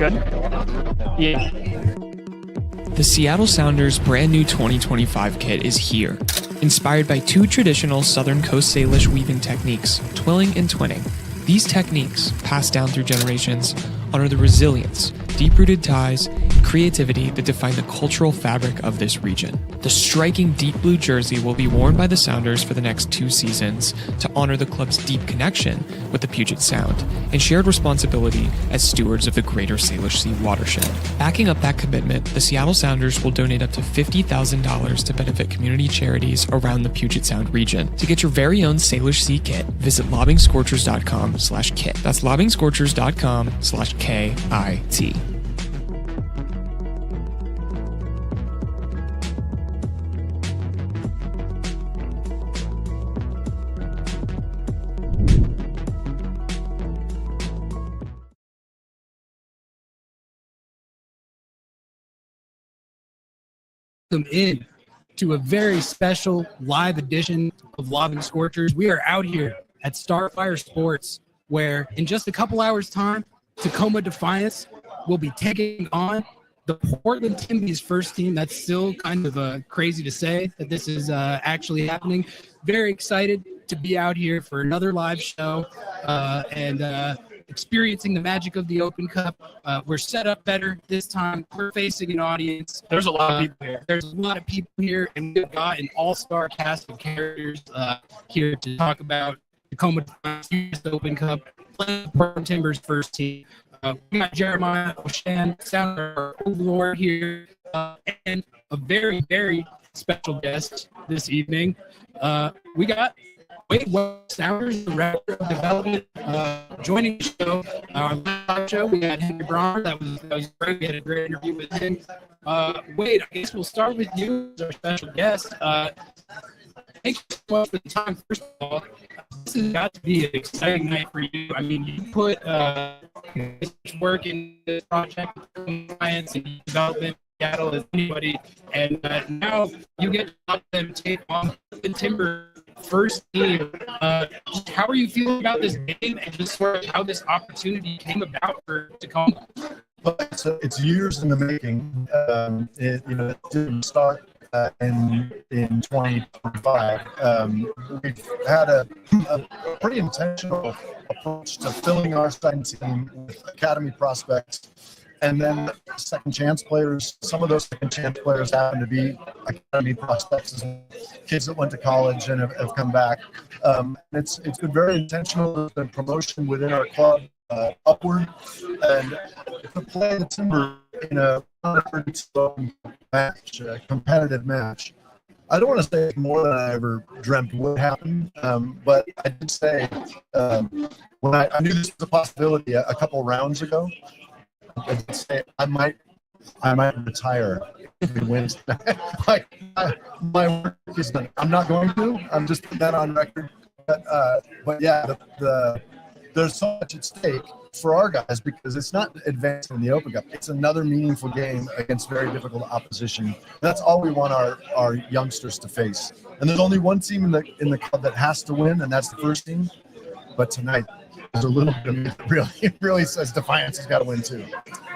Good? Yeah. The Seattle Sounders' brand new 2025 kit is here. Inspired by two traditional Southern Coast Salish weaving techniques, twilling and twinning. These techniques, passed down through generations, honor the resilience, deep-rooted ties, and creativity that define the cultural fabric of this region. The striking deep blue jersey will be worn by the Sounders for the next 2 seasons to honor the club's deep connection with the Puget Sound and shared responsibility as stewards of the greater Salish Sea watershed. Backing up that commitment, the Seattle Sounders will donate up to $50,000 to benefit community charities around the Puget Sound region. To get your very own Salish Sea kit, visit lobbingscorchers.com/kit. That's lobbingscorchers.com/KIT. Welcome in to a very special live edition of Lobbing Scorchers. We are out here at Starfire Sports, where in just a couple hours' time, Tacoma Defiance will be taking on the Portland Timbys first team. That's still kind of crazy to say that this is actually happening. Very excited to be out here for another live show and experiencing the magic of the Open Cup. We're set up better this time. We're facing an audience. There's a lot of people here. There's a lot of people here, and we've got an all-star cast of characters here to talk about Tacoma Defiance Open Cup, playing the Portland Timbers first team. We got Jeremiah Oshan, Sounder Overlord here, and a very, very special guest this evening. We got Wade Sounders, Director of Development, joining the show. Our live show, we had Henry Braun. That was great. We had a great interview with him. Wade, I guess we'll start with you as our special guest. Thank you so much for the time. First of all, this has got to be an exciting night for you. I mean, you put much work in this project, science and development, Seattle as anybody, and now you get to help them take on the Timber first team. How are you feeling about this game and just sort of how this opportunity came about for Tacoma? Well, it's years in the making. It didn't start in 2025. We've had a pretty intentional approach to filling our second team with academy prospects. And then second chance players, some of those second chance players happen to be academy prospects, as kids that went to college and have come back. It's been very intentional. It's been promotion within our club upward. And to play the Timber in a match, a competitive match, I don't want to say more than I ever dreamt would happen, but I did say when I knew this was a possibility a couple rounds ago, I did say I might retire if we win. My work is done. I'm not going to. I'm just putting that on record. But yeah, there's so much at stake for our guys because it's not advancing in the Open Cup. It's another meaningful game against very difficult opposition. That's all we want our youngsters to face. And there's only one team in the club that has to win, and that's the first team. But tonight, there's a little bit of me that really says Defiance has got to win too.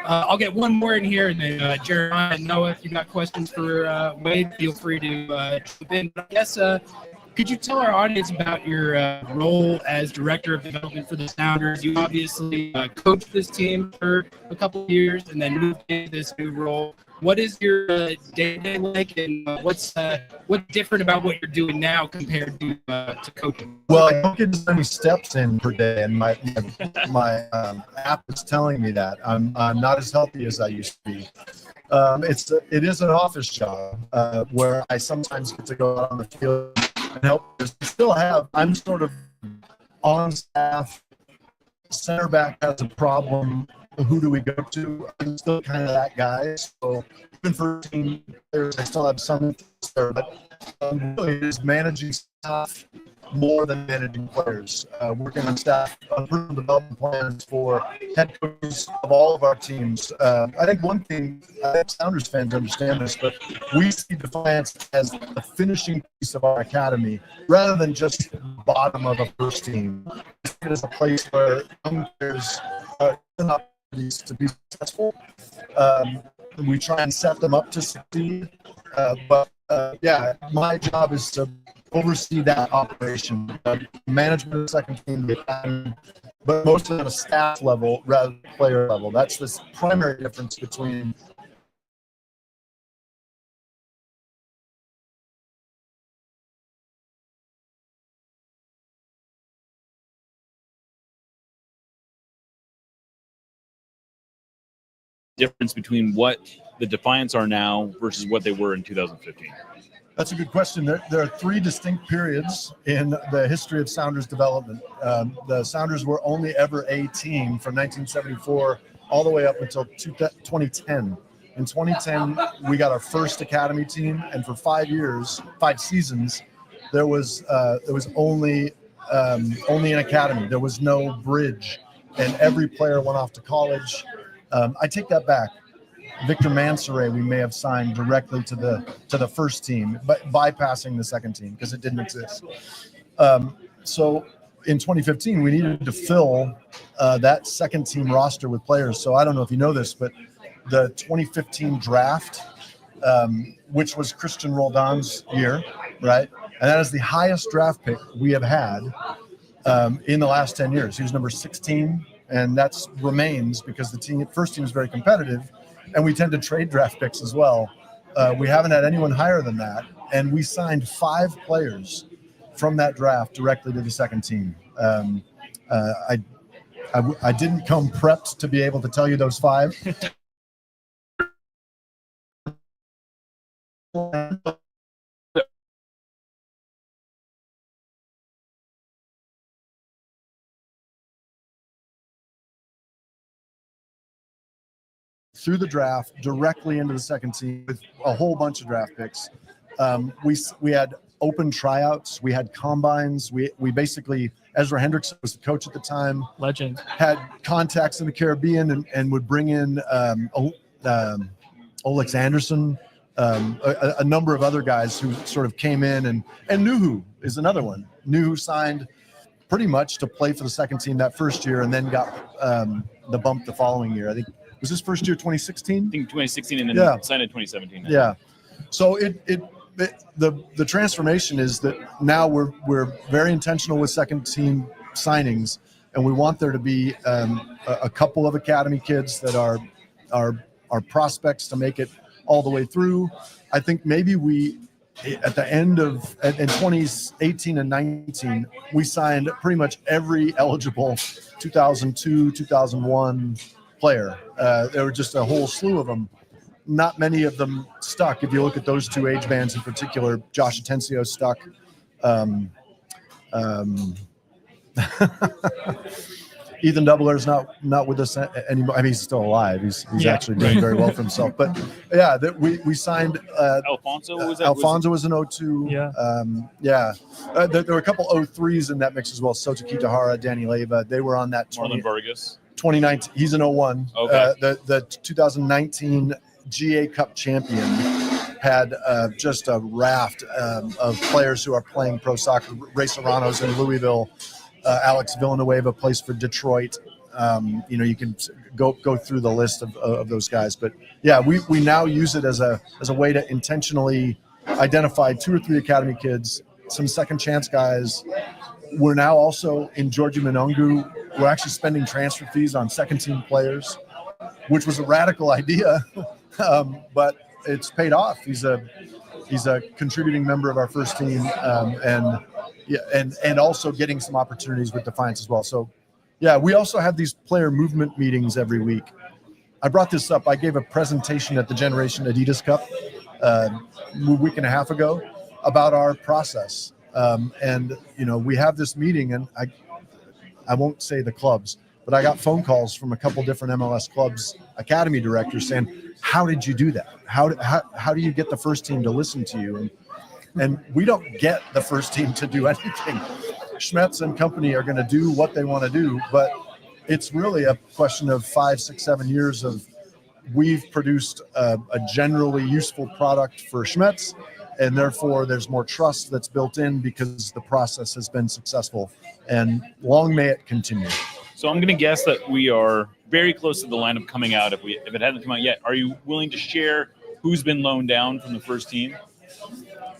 I'll get one more in here, and then Jeremiah and Noah, if you've got questions for Wade, feel free to jump in. But I guess, could you tell our audience about your role as Director of Development for the Sounders? You obviously coached this team for a couple of years and then moved into this new role. What is your day-to-day like, and what's different about what you're doing now compared to coaching? Well, I don't get as many steps in per day, and my app is telling me that I'm not as healthy as I used to be. It is an office job where I sometimes get to go out on the field and help. I'm sort of on staff. Center back has a problem. Who do we go to? I'm still kind of that guy. So even for team players, I still have some there, but really it is managing staff more than managing players. Working on staff personal development plans for head coaches of all of our teams. I think one thing, I think Sounders fans understand this, but we see Defiance as the finishing piece of our academy rather than just the bottom of a first team. It is a place where young players an opportunity activities to be successful. We try and set them up to succeed. But my job is to oversee that operation, management of the second team, the academy, but mostly on a staff level rather than player level. That's the primary difference between what the Defiance are now versus what they were in 2015? That's a good question. There are three distinct periods in the history of Sounders development. The Sounders were only ever a team from 1974 all the way up until 2010. In 2010, we got our first academy team, and for 5 seasons, there was only an academy. There was no bridge, and every player went off to college. I take that back. Victor Mansoret we may have signed directly to the first team, but bypassing the second team because it didn't exist. So in 2015, we needed to fill that second team roster with players. So I don't know if you know this, but the 2015 draft, which was Christian Roldan's year, right? And that is the highest draft pick we have had in the last 10 years. He was number 16, and that's remains because the first team is very competitive. And we tend to trade draft picks as well. We haven't had anyone higher than that. And we signed 5 players from that draft directly to the second team. I didn't come prepped to be able to tell you those 5. Through the draft directly into the second team with a whole bunch of draft picks. We had open tryouts, we had combines, we basically, Ezra Hendrickson was the coach at the time, Legend, had contacts in the Caribbean and would bring in Olex Anderson, a number of other guys who sort of came in, and Nuhu is another one. Nuhu signed pretty much to play for the second team that first year and then got the bump the following year. I think was his first year 2016? I think 2016 and then signed in 2017. Yeah. So the transformation is that now we're very intentional with second team signings, and we want there to be a couple of academy kids that are prospects to make it all the way through. I think maybe we at the end of in 2018 and 19 we signed pretty much every eligible 2002, 2001 player. There were just a whole slew of them. Not many of them stuck. If you look at those 2 age bands in particular, Josh Atencio stuck. Ethan Doubler's not with us anymore. I mean, he's still alive. He's actually doing very well for himself. But yeah, we signed Alfonso. Was that? Alfonso was an 02. Yeah. There were a couple 03s in that mix as well. Sota Kitahara, Danny Leva. They were on that. Marlon Vargas. 2019. He's an 01. Okay. The 2019 GA Cup champion had just a raft of players who are playing pro soccer. Ray Serrano's in Louisville. Alex Villanueva plays for Detroit. You can go through the list of those guys. But yeah, we now use it as a way to intentionally identify 2 or 3 academy kids, some second chance guys. We're now also in Georgie Minongu. We're actually spending transfer fees on second team players, which was a radical idea, but it's paid off. He's a contributing member of our first team, and also getting some opportunities with Defiance as well. So, yeah, we also have these player movement meetings every week. I brought this up. I gave a presentation at the Generation Adidas Cup a week and a half ago about our process. We have this meeting, and I won't say the clubs, but I got phone calls from a couple different MLS clubs, academy directors saying, how did you do that? How do you get the first team to listen to you? And we don't get the first team to do anything. Schmetz and company are going to do what they want to do, but it's really a question of 5, 6, 7 years of we've produced a generally useful product for Schmetz, and therefore there's more trust that's built in because the process has been successful, and long may it continue. So I'm going to guess that we are very close to the lineup coming out. If it hasn't come out yet, are you willing to share who's been loaned down from the first team?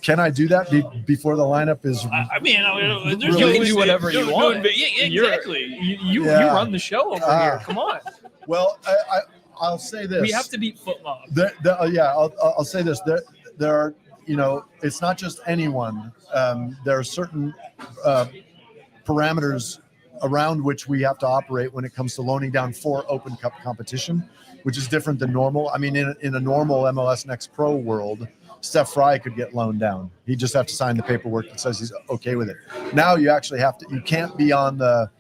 Can I do that before the lineup is? I mean, there's You can do whatever you want. Yeah, exactly. You run the show over here. Come on. Well, I'll say this. We have to beat Foot Mob. I'll say this. There are, it's not just anyone. There are certain parameters around which we have to operate when it comes to loaning down for Open Cup competition, which is different than normal. I mean, in a normal MLS Next Pro world, Steph Fry could get loaned down. He just have to sign the paperwork that says he's okay with it. Now you actually have to. You can't be on the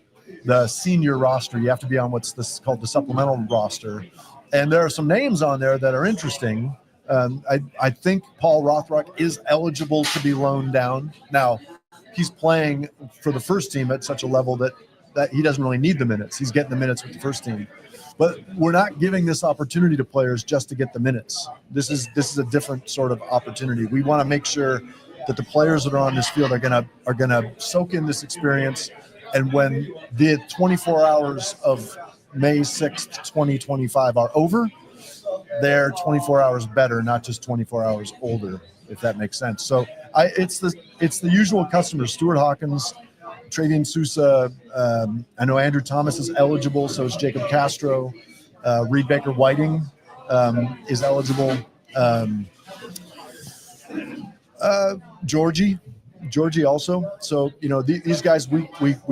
senior roster. You have to be on what's called the supplemental roster. And there are some names on there that are interesting. I think Paul Rothrock is eligible to be loaned down. Now, he's playing for the first team at such a level that he doesn't really need the minutes. He's getting the minutes with the first team. But we're not giving this opportunity to players just to get the minutes. This is a different sort of opportunity. We want to make sure that the players that are on this field are gonna soak in this experience. And when the 24 hours of May 6th, 2025 are over, they're 24 hours better, not just 24 hours older, if that makes sense. So it's the usual customers: Stuart Hawkins, Travian Sousa. I know Andrew Thomas is eligible, so is Jacob Castro. Reed Baker Whiting is eligible. Georgie also. So these guys we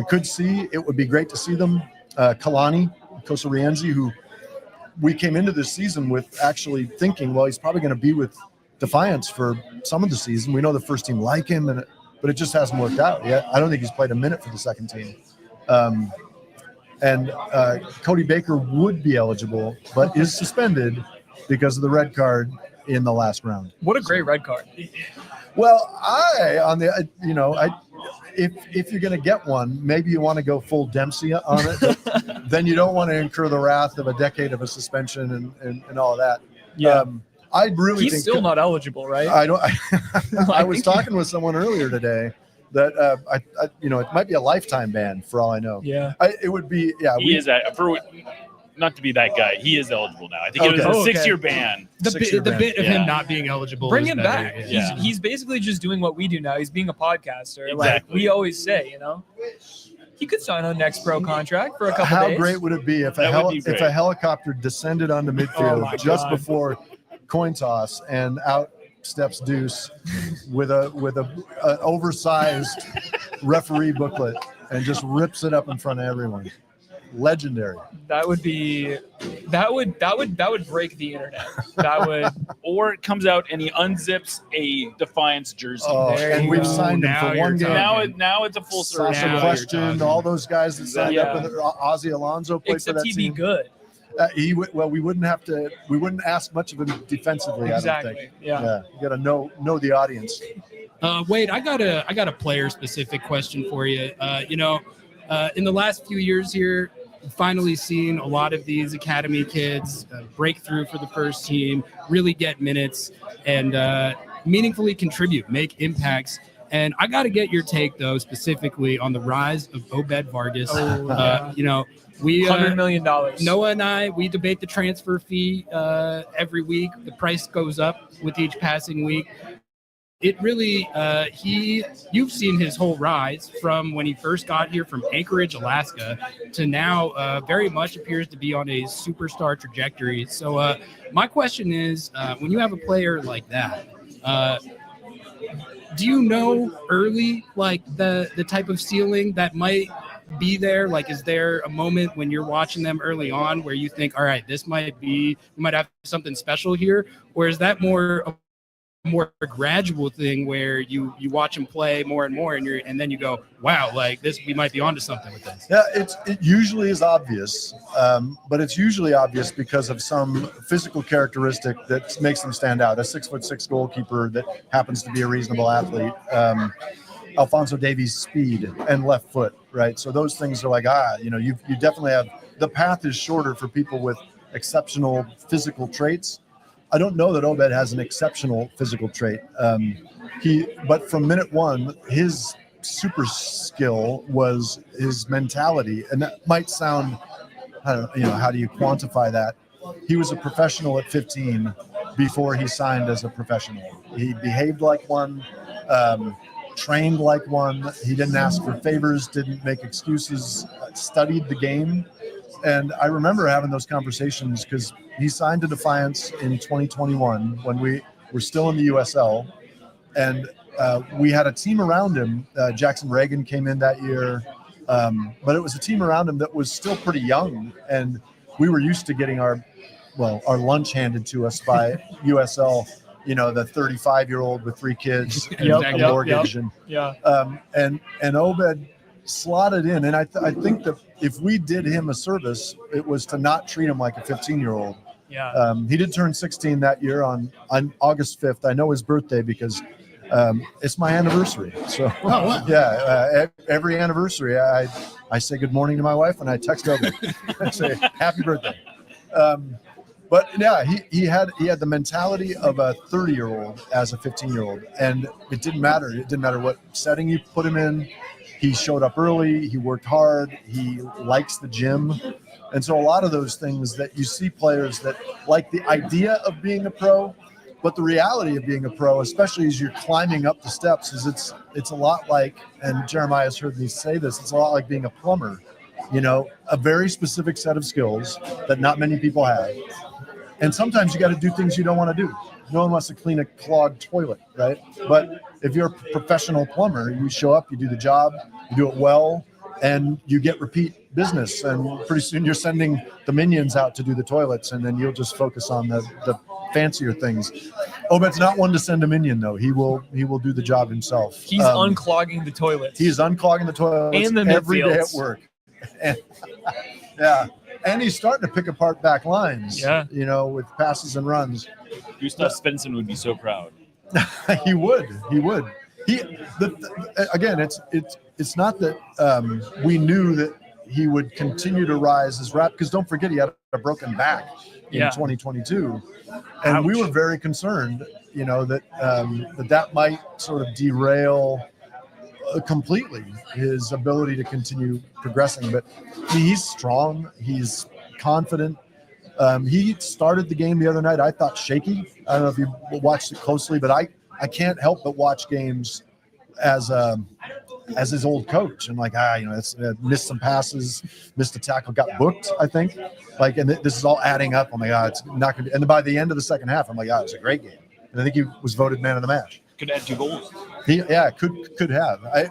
could see. It would be great to see them. Kalani Kosarienzi, who we came into this season with actually thinking, well, he's probably going to be with Defiance for some of the season. We know the first team like him, but it just hasn't worked out yet. I don't think he's played a minute for the second team. And Cody Baker would be eligible, but is suspended because of the red card in the last round. What a great red card. Well, if you're going to get one, maybe you want to go full Dempsey on it. But then you don't want to incur the wrath of a decade of a suspension and all of that. Yeah. I really He's think still not eligible, right? I don't. I was talking with someone earlier today that it might be a lifetime ban for all I know. Yeah. It would be. Yeah. He is not to be that guy. He is eligible now. I think it was a 6-year ban. The bit of him not being eligible. Bring is him better. back. Yeah. He's basically just doing what we do now. He's being a podcaster. Exactly. Like we always say, he could sign a next pro contract for a couple How days. great would it be if That a helicopter descended onto midfield just before coin toss and out steps Deuce with an oversized referee booklet and just rips it up in front of everyone. Legendary. That would break the internet. That would. Or it comes out and he unzips a Defiance jersey. And we've signed him for one game. Now it's a full circle. Sasha questioned all those guys that signed up. With Ozzy Alonso played Except for that he'd team. be good. We wouldn't ask much of him defensively. Exactly. I don't think. Yeah. You got to know the audience. Wade, I got a player specific question for you. In the last few years here, finally seen a lot of these academy kids break through for the first team, really get minutes, and meaningfully contribute, make impacts. And I got to get your take, though, specifically on the rise of Obed Vargas. We $100 million. Noah and I, we debate the transfer fee every week. The price goes up with each passing week. It really, you've seen his whole rise from when he first got here from Anchorage, Alaska, to now very much appears to be on a superstar trajectory. So my question is, when you have a player like that, do you know early, like the type of ceiling that might be there? Like, is there a moment when you're watching them early on where you think, all right, we might have something special here? Or is that more gradual thing where you watch him play more and more and then you go, wow, like this, we might be onto something with this? Yeah, it usually is obvious, but it's usually obvious because of some physical characteristic that makes them stand out. A 6'6" goalkeeper that happens to be a reasonable athlete. Alphonso Davies' speed and left foot, right? So those things are like, you definitely have, the path is shorter for people with exceptional physical traits. I don't know that Obed has an exceptional physical trait. But from minute one, his super skill was his mentality. And that might sound, I don't know, how do you quantify that? He was a professional at 15 before he signed as a professional. He behaved like one, trained like one. He didn't ask for favors, didn't make excuses, studied the game. And I remember having those conversations because he signed to Defiance in 2021 when we were still in the USL. And we had a team around him. Jackson Reagan came in that year. But it was a team around him that was still pretty young. And we were used to getting our lunch handed to us by USL, the 35-year-old with 3 kids and a mortgage. And Obed slotted in. And I think that if we did him a service, it was to not treat him like a 15-year-old. Yeah. He did turn 16 that year on August 5th. I know his birthday because it's my anniversary. So every anniversary I say good morning to my wife and I text Obed. I say happy birthday. But yeah, he had the mentality of a 30-year-old as a 15-year-old, and it didn't matter. It didn't matter what setting you put him in. He showed up early. He worked hard. He likes the gym. And so a lot of those things that you see players that like the idea of being a pro, but the reality of being a pro, especially as you're climbing up the steps, is it's a lot like, and Jeremiah has heard me say this, it's a lot like being a plumber. A very specific set of skills that not many people have. And sometimes you got to do things you don't want to do. No one wants to clean a clogged toilet, right? But if you're a professional plumber, you show up, you do the job, you do it well, and you get repeat business. And pretty soon you're sending the minions out to do the toilets, and then you'll just focus on the fancier things. Obed's not one to send a minion, though. He will do the job himself. He's unclogging the toilets. He's unclogging the toilets and the every day at work. And, yeah. And he's starting to pick apart back lines, with passes and runs. Gustav Svensson would be so proud. He would. Again, it's not that we knew that he would continue to rise as rap, because don't forget he had a broken back in 2022, and we were very concerned, that might sort of derail completely his ability to continue progressing. But he's strong. He's confident. He started the game the other night, I thought, shaky. I don't know if you watched it closely, but I can't help but watch games as his old coach. And missed some passes, missed a tackle, got booked, I think. And this is all adding up. Oh my God, it's not going to be. And by the end of the second half, I'm like, it was a great game. And I think he was voted man of the match. Could add 2 goals. Could have. I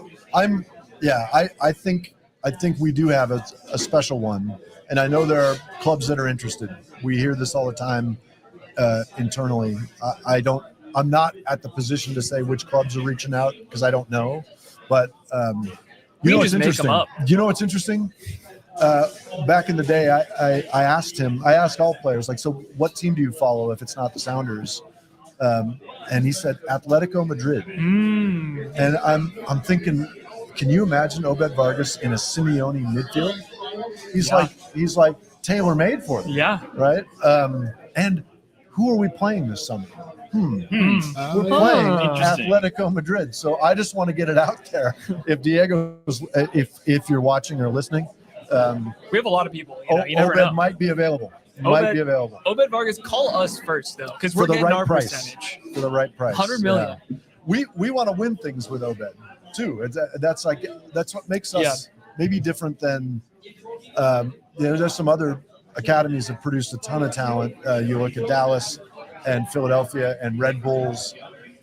think we do have a special one, and I know there are clubs that are interested. We hear this all the time internally. I'm not at the position to say which clubs are reaching out because I don't know. But what's interesting? What's interesting? Back in the day, I asked him. I asked all players, so what team do you follow if it's not the Sounders? And he said Atletico Madrid. And I'm thinking, can you imagine Obed Vargas in a Simeone midfield? He's like tailor-made for them. Yeah. Right? And who are we playing this summer? We're playing Atletico Madrid. So I just want to get it out there. If Diego's, if you're watching or listening, we have a lot of people. You never Obed know. might be available. Might be available. Obed Vargas, call us first though, because we're getting our percentage for the right price. 100 million. Yeah. We want to win things with Obed too. That's what makes us maybe different than there's some other academies that produced a ton of talent. You look at Dallas and Philadelphia and Red Bulls,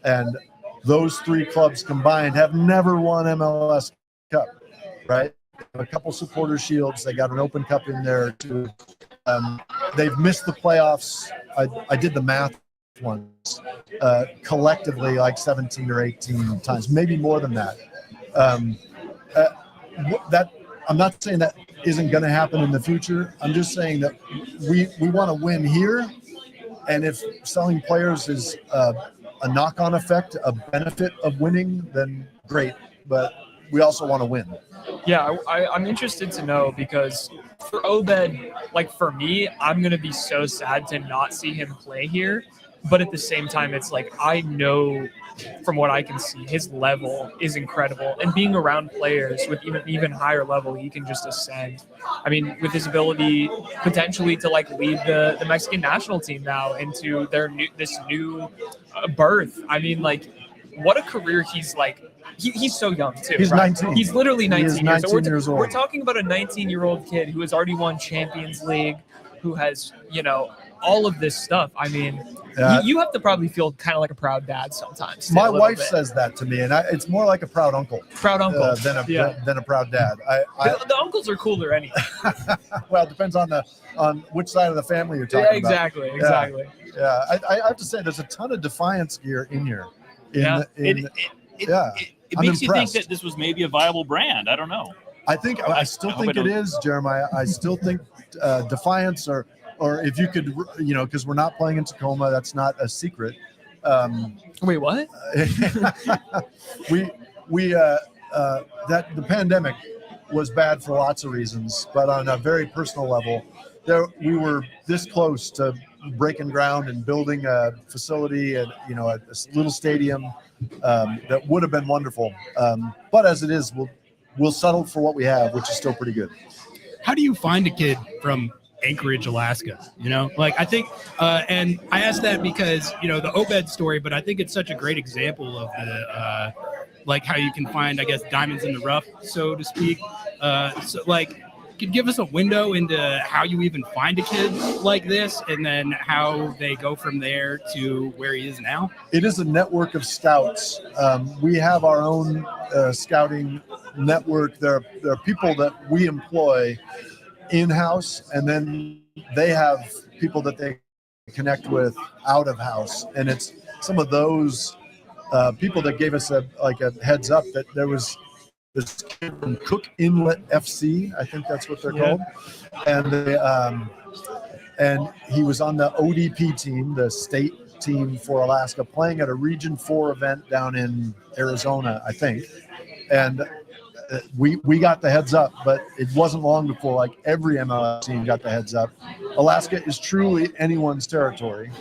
and those 3 clubs combined have never won MLS Cup, right? A couple supporter shields. They got an Open Cup in there too. They've missed the playoffs. I did the math once. Collectively, 17 or 18 times, maybe more than that. That I'm not saying that isn't going to happen in the future. I'm just saying that we want to win here, and if selling players is a knock-on effect, a benefit of winning, then great. But we also want to win. Yeah, I'm interested to know, because for Obed, for me, I'm going to be so sad to not see him play here. But at the same time, it's like, I know from what I can see, his level is incredible. And being around players with even higher level, he can just ascend. I mean, with his ability potentially to like lead the Mexican national team now into this new birth. I mean, like, what a career he's like. He's so young too. He's right? 19. He's literally 19 years old. Years old. We're talking about a 19-year-old kid who has already won Champions League, who has, all of this stuff. I mean, you have to probably feel kind of like a proud dad sometimes. Too, my wife says that to me, and it's more like a proud uncle. Proud uncle than a proud dad. The uncles are cooler anyway. Well, it depends on which side of the family you're talking about. Exactly. Yeah, I have to say, there's a ton of Defiance gear in here. It makes you think that this was maybe a viable brand. I don't know. I still think it is, Jeremiah. I still think Defiance, or if you could, because we're not playing in Tacoma, that's not a secret. Wait, what? That the pandemic was bad for lots of reasons, but on a very personal level, we were this close to breaking ground and building a facility and a little stadium that would have been wonderful. But as it is, we'll settle for what we have, which is still pretty good. How do you find a kid from Anchorage, Alaska? I think, and I asked that because, the Obed story, but I think it's such a great example of the, how you can find, I guess, diamonds in the rough, so to speak. Could you give us a window into how you even find a kid like this, and then how they go from there to where he is now? It is a network of scouts. We have our own scouting network. There are people that we employ in-house, and then they have people that they connect with out of house. And it's some of those people that gave us a heads up that there was this kid from Cook Inlet FC, I think that's what they're called, and he was on the ODP team, the state team for Alaska, playing at a Region 4 event down in Arizona, I think, and we got the heads up, but it wasn't long before every MLS team got the heads up. Alaska is truly anyone's territory,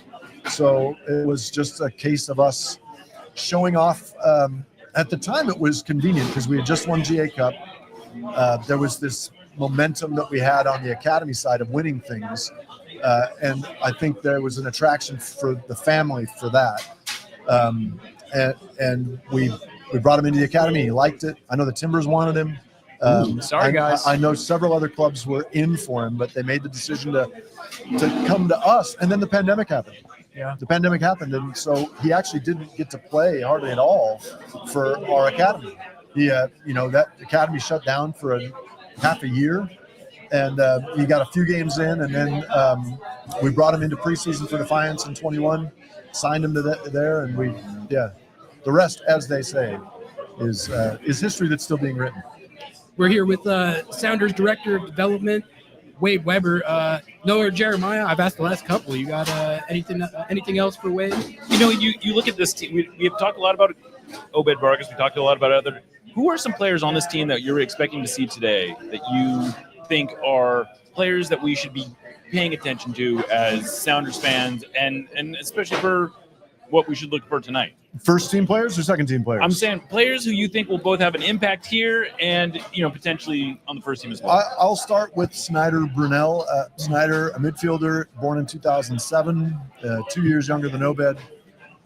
so it was just a case of us showing off. At the time, it was convenient because we had just won GA Cup. There was this momentum that we had on the academy side of winning things, and I think there was an attraction for the family for that. And we brought him into the academy. He liked it. I know the Timbers wanted him. Sorry, guys. I know several other clubs were in for him, but they made the decision to come to us. And then the pandemic happened. Yeah. The pandemic happened, and so he actually didn't get to play hardly at all for our academy. That academy shut down for half a year, and he got a few games in, and then we brought him into preseason for Defiance in 21, signed him to there, and the rest, as they say, is history that's still being written. We're here with Sounders Director of Development, Wade Weber. Noah, Jeremiah, I've asked the last couple. You got anything else for Wade? You look at this team. We have talked a lot about Obed Vargas. We talked a lot about other. Who are some players on this team that you're expecting to see today that you think are players that we should be paying attention to as Sounders fans, and especially for what we should look for tonight? First team players or second team players? I'm saying players who you think will both have an impact here and potentially on the first team as well. I'll start with Snyder Brunel. Snyder, a midfielder, born in 2007, 2 years younger than Obed.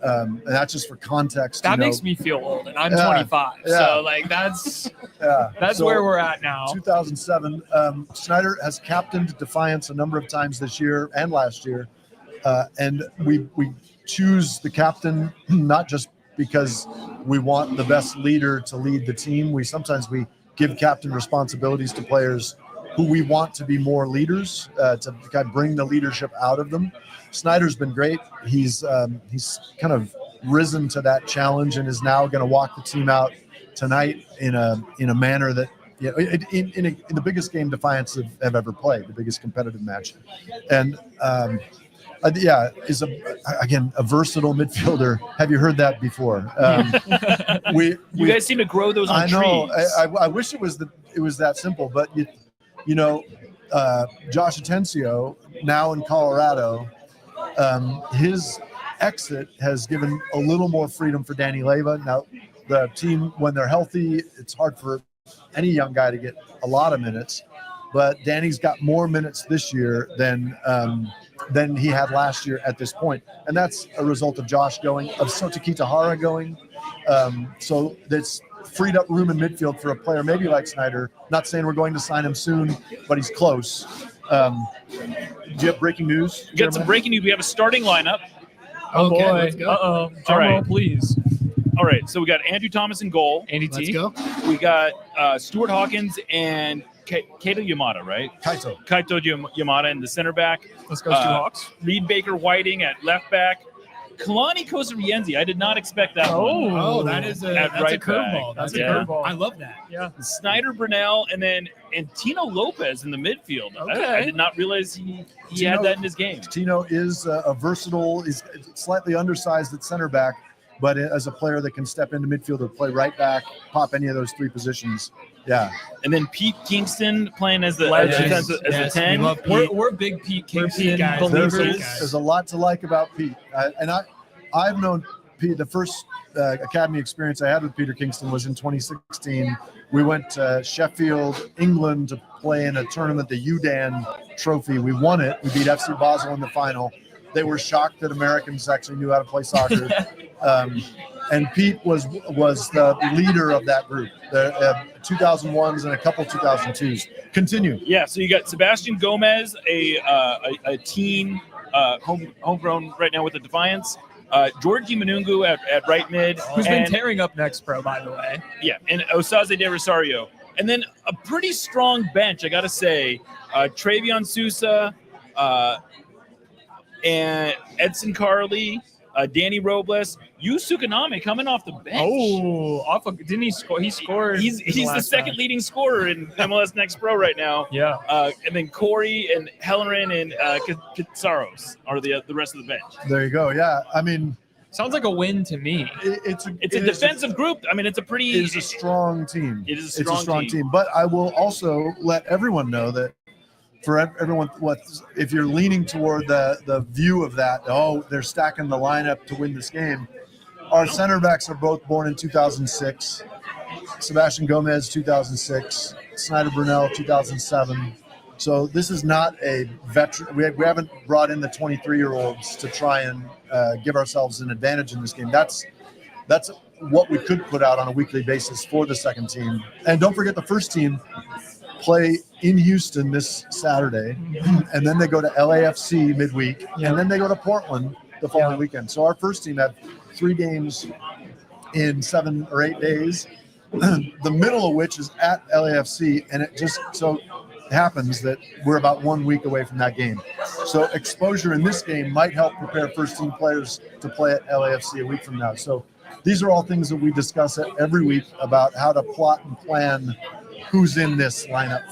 And that's just for context. That makes me feel old, and I'm 25. So that's where we're at now. 2007. Snyder has captained Defiance a number of times this year and last year, and we choose the captain not just because we want the best leader to lead the team. Sometimes we give captain responsibilities to players who we want to be more leaders, to kind of bring the leadership out of them. Snyder's been great. He's kind of risen to that challenge and is now going to walk the team out tonight in a manner that in the biggest game Defiance have ever played, the biggest competitive match, and is a versatile midfielder. Have you heard that before? You guys seem to grow those on trees. I know. I wish it was that simple, but Josh Atencio, now in Colorado, his exit has given a little more freedom for Danny Leyva. Now, the team, when they're healthy, it's hard for any young guy to get a lot of minutes, but Danny's got more minutes this year than he had last year at this point. And that's a result of Josh going, of Sota Kitahara going. So that's freed up room in midfield for a player maybe like Snyder. Not saying we're going to sign him soon, but he's close. Do you have breaking news? We got some breaking news. We have a starting lineup. Okay, let's go. Uh-oh. Drum All right. roll, please. All right, so we got Andrew Thomas in goal. Andy Let's T. go. We got Stuart Hawkins and Kaito Yamada, right? Kaito Yamada in the center back. Let's go, Stu Hawks. Reed Baker Whiting at left back. Kalani Kosarienzi, I did not expect that one. Oh, that's a curveball. That's a curveball. I love that. Yeah. Snyder Brunel and Tino Lopez in the midfield. Okay. I did not realize he had that in his game. Tino is a versatile, he's slightly undersized at center back, but as a player that can step into midfield or play right back, pop any of those three positions. Yeah. And then Pete Kingston playing as the Legend. as a 10. We love Pete. We're big Pete Kingston Pete guys. believers. There's a lot to like about Pete. I've known Pete. The first academy experience I had with Peter Kingston was in 2016. We went to Sheffield, England to play in a tournament, the UDAN Trophy. We won it. We beat FC Basel in the final. They were shocked that Americans actually knew how to play soccer. And Pete was the leader of that group. The 2001s and a couple 2002s. Continue. Yeah, so you got Sebastian Gomez, a teen, homegrown right now with the Defiance. Georgie Manungu at right mid. Who's been tearing up next pro, by the way. Yeah, and Osaze de Rosario. And then a pretty strong bench, I got to say. Travion Sousa, and Edson Carley, Danny Robles, Yu Sukaname coming off the bench. Oh, didn't he score? He scored. He's the second leading scorer in MLS Next Pro right now. Yeah. And then Corey and Hellerin and Katsaros are the rest of the bench. There you go. Yeah. I mean, sounds like a win to me. It's a defensive group. I mean, it's a pretty. It is a strong team. It is a strong team. But I will also let everyone know that for everyone, if you're leaning toward the view of that, they're stacking the lineup to win this game. Our center backs are both born in 2006. Sebastian Gomez, 2006. Snyder Brunel, 2007. So this is not a veteran. We haven't brought in the 23-year-olds to try and give ourselves an advantage in this game. That's what we could put out on a weekly basis for the second team. And don't forget the first team play in Houston this Saturday, and then they go to LAFC midweek, and then they go to Portland the following weekend. So our first team had 3 games in 7 or 8 days, the middle of which is at LAFC, and it just so happens that we're about 1 week away from that game. So exposure in this game might help prepare first team players to play at LAFC a week from now. So these are all things that we discuss every week about how to plot and plan who's in this lineup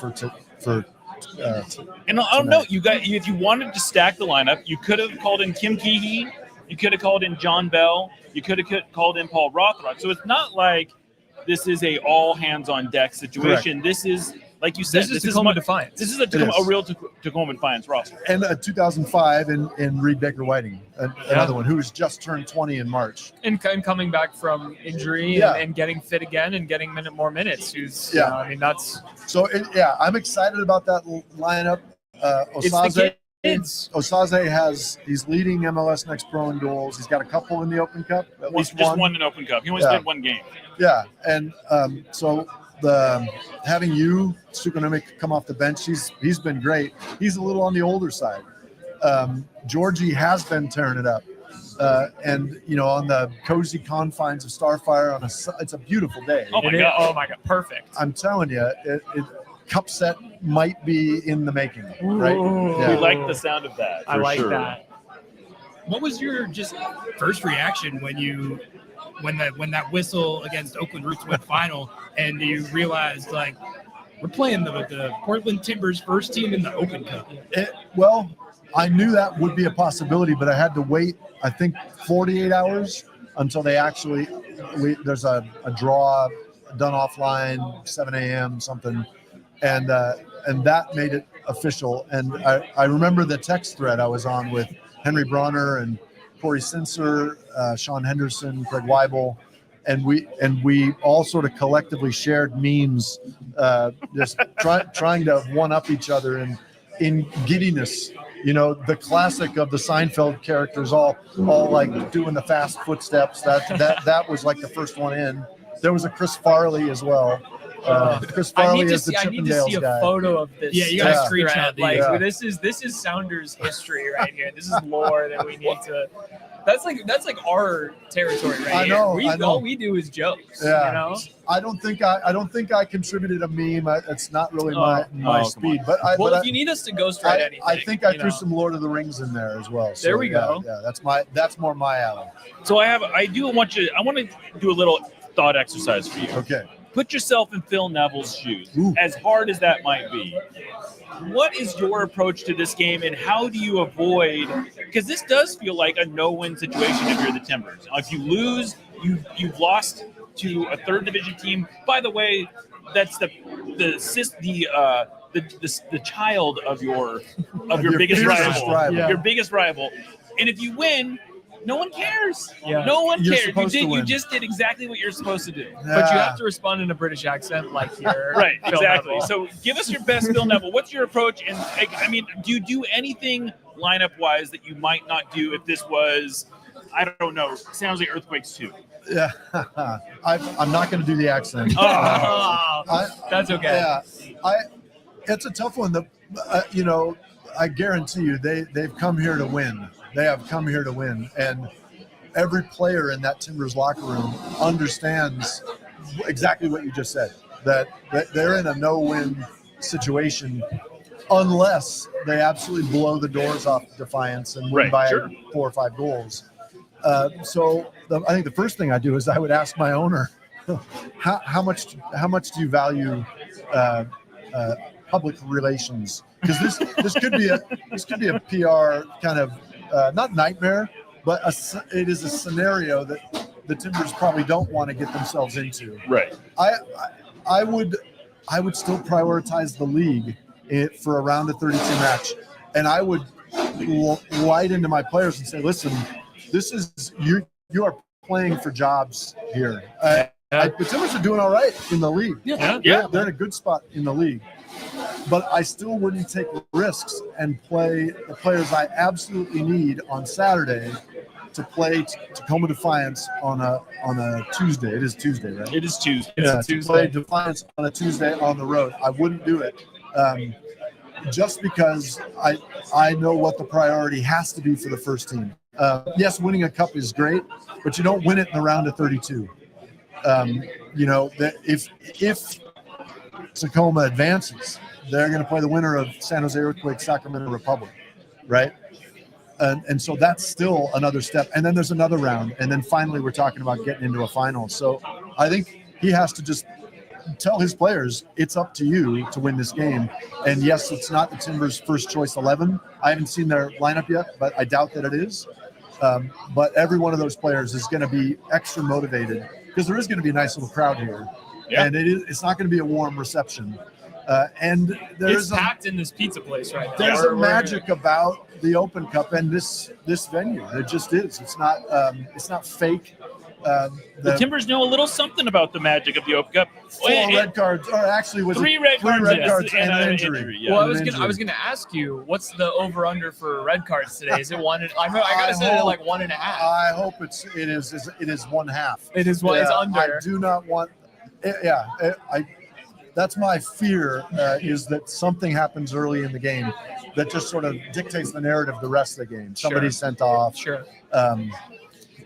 and I don't know, if you wanted to stack the lineup, you could have called in Kim Keehee, you could have called in John Bell, you could have called in Paul Rothrock. So it's not like this is a all hands on deck situation. Correct. This is, like you said, this is Tacoma Defiance. This is a real Tacoma Defiance roster. And a 2005 in Reed Baker Whiting, another one who has just turned 20 in March. And coming back from injury and getting fit again and getting more minutes. I mean, that's... So, I'm excited about that lineup. Osaze he's leading MLS Next Pro in goals. He's got a couple in the Open Cup. He's just won an Open Cup. He only played one game. Yeah, and so having you, Sukaname, come off the bench, he's been great. He's a little on the older side. Georgie has been tearing it up. And on the cozy confines of Starfire it's a beautiful day. Oh my God, perfect. I'm telling you, cup set might be in the making, right? We like the sound of that. I like that. What was your just first reaction when that whistle against Oakland Roots went final and you realized we're playing the Portland Timbers first team in the Open Cup? Well, I knew that would be a possibility, but I had to wait, I think, 48 hours until they actually there's a draw done offline, 7 a.m. something. And that made it official. And I remember the text thread I was on with Henry Bronner and Corey Sincer, Sean Henderson, Greg Weibel, and we all sort of collectively shared memes, just trying to one up each other in giddiness. You know, the classic of the Seinfeld characters all like doing the fast footsteps. That was like the first one in. There was a Chris Farley as well. Chris Farley is the Chippendales guy. I need to see a photo of this. Yeah, you gotta screenshot these. Like this is Sounders history right here. This is lore that we need to. That's like our territory right here. I know. All we do is jokes. Yeah. You know. I don't think I contributed a meme. It's not really my speed. But if you need us to ghostwrite anything, I think I threw some Lord of the Rings in there as well. So, there we go. Yeah, that's more my alley. So I want to do a little thought exercise for you. Okay. Put yourself in Phil Neville's shoes, as hard as that might be. What is your approach to this game, and how do you avoid? Because this does feel like a no-win situation if you're the Timbers. If you lose, you've lost to a third division team. By the way, that's the child of your biggest rival. Yeah. Your biggest rival. And if you win, no one cares. Yeah. No one You're cares. supposed to win. You just did exactly what you're supposed to do. Yeah. But you have to respond in a British accent, like here. Right, Phil exactly. Neville. So give us your best Phil Neville. What's your approach? And I mean, do you do anything lineup-wise that you might not do if this was, I don't know, San Jose Earthquakes 2? Yeah, I'm not going to do the accent. That's okay. Yeah, it's a tough one. I guarantee you, they've come here to win. They have come here to win, and every player in that Timbers locker room understands exactly what you just said. That they're in a no-win situation unless they absolutely blow the doors off Defiance and win by 4 or 5 goals. So I think the first thing I do is I would ask my owner, how much do you value public relations? Because this could be a PR kind of not nightmare, but it is a scenario that the Timbers probably don't want to get themselves into. Right. I would still prioritize the league for a round of 32 match, and I would light into my players and say, listen, this is you are playing for jobs here. The Timbers are doing all right in the league. Yeah. They're in a good spot in the league. But I still wouldn't take risks and play the players I absolutely need on Saturday to play Tacoma Defiance on a Tuesday. It is Tuesday, right? It is Tuesday. To play Defiance on a Tuesday on the road. I wouldn't do it just because I know what the priority has to be for the first team. Yes, winning a cup is great, but you don't win it in the round of 32. If Tacoma advances, they're going to play the winner of San Jose Earthquake, Sacramento Republic, right? And so that's still another step. And then there's another round. And then finally we're talking about getting into a final. So I think he has to just tell his players, it's up to you to win this game. And yes, it's not the Timbers' first choice 11. I haven't seen their lineup yet, but I doubt that it is. But every one of those players is going to be extra motivated because there is going to be a nice little crowd here. Yeah. And it's not going to be a warm reception. And it's packed in this pizza place right now. There's a magic about the Open Cup and this venue. It just is. It's not fake. The Timbers know a little something about the magic of the Open Cup. 4 red cards, or actually was 3 it red cards and an injury. Yeah. Well, I was gonna ask you, what's the over/under for red cards today? Is it one? I gotta set it at like 1.5. I hope it is 1/2. It is one. It's under. I do not want. That's my fear, is that something happens early in the game that just sort of dictates the narrative the rest of the game. Somebody's sent off. Sure.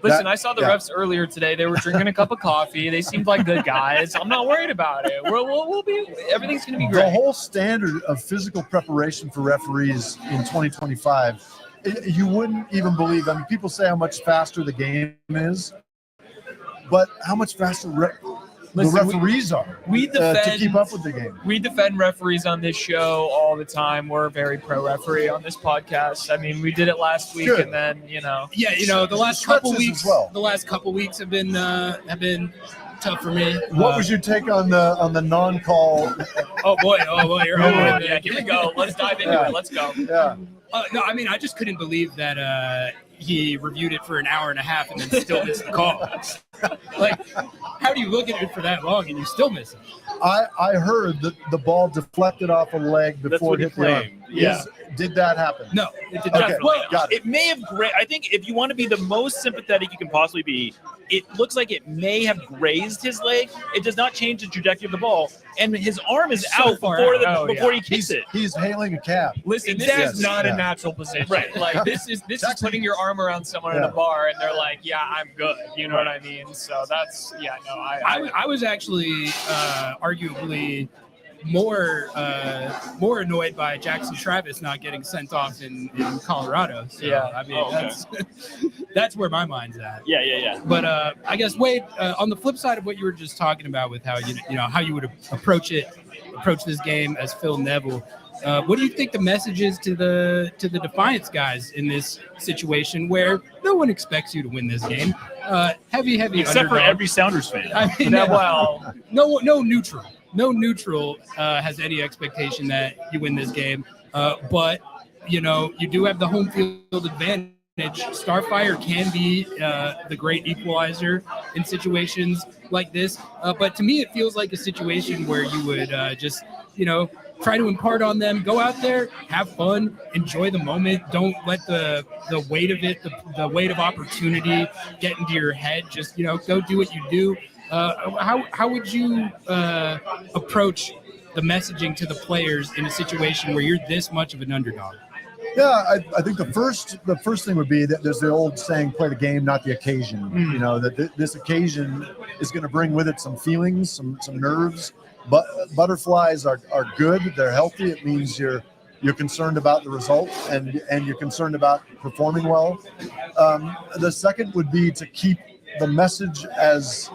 Listen, I saw the refs earlier today. They were drinking a cup of coffee. They seemed like good guys. I'm not worried about it. We'll be. Everything's going to be great. The whole standard of physical preparation for referees in 2025, you wouldn't even believe. I mean, people say how much faster the game is, but how much faster the referees are to keep up with the game. We defend referees on this show all the time. We're very pro-referee on this podcast. I mean, we did it last week, and then the last couple weeks. The last couple weeks have been tough for me. What was your take on the non-call? Oh boy, you're here we go. Let's dive into it. Let's go. Yeah. No, I mean, I just couldn't believe that he reviewed it for an hour and a half and then still missed the call. Like, how do you look at it for that long and you still miss it? I heard that the ball deflected off a leg before it hit the arm. Yeah. Did that happen? No, it did not. Okay. Well, Got it. it may have I think if you want to be the most sympathetic you can possibly be, it looks like it may have grazed his leg. It does not change the trajectory of the ball, and his arm is So out far before, out. before he kicks it. He's hailing a cab. Listen, this Exactly. is not Yeah. a natural position. Right. Like this is putting your arm around someone in Yeah. a bar and they're like, yeah, I'm good. You know what I mean? So that's I was actually arguably more annoyed by Jackson Travis not getting sent off in Colorado. So, Yeah. I mean, Oh, okay. that's where my mind's at. Yeah. But I guess Wade, on the flip side of what you were just talking about with how you know how you would approach this game as Phil Neville, what do you think the message is to the Defiance guys in this situation where no one expects you to win this game? Heavy Except for underdog. every Sounders fan. I mean, no neutral has any expectation that you win this game. But you know, you do have the home field advantage. Starfire can be the great equalizer in situations like this. But to me, it feels like a situation where you would just, you know, try to impart on them, go out there, have fun, enjoy the moment. Don't let the weight of it, the weight of opportunity get into your head. Just, you know, go do what you do. How would you approach the messaging to the players in a situation where you're this much of an underdog? Yeah, I think the first thing would be that there's the old saying, play the game, not the occasion. You know, that this occasion is going to bring with it some feelings, some nerves. But butterflies are good. They're healthy. It means you're concerned about the result and you're concerned about performing well. The second would be to keep the message as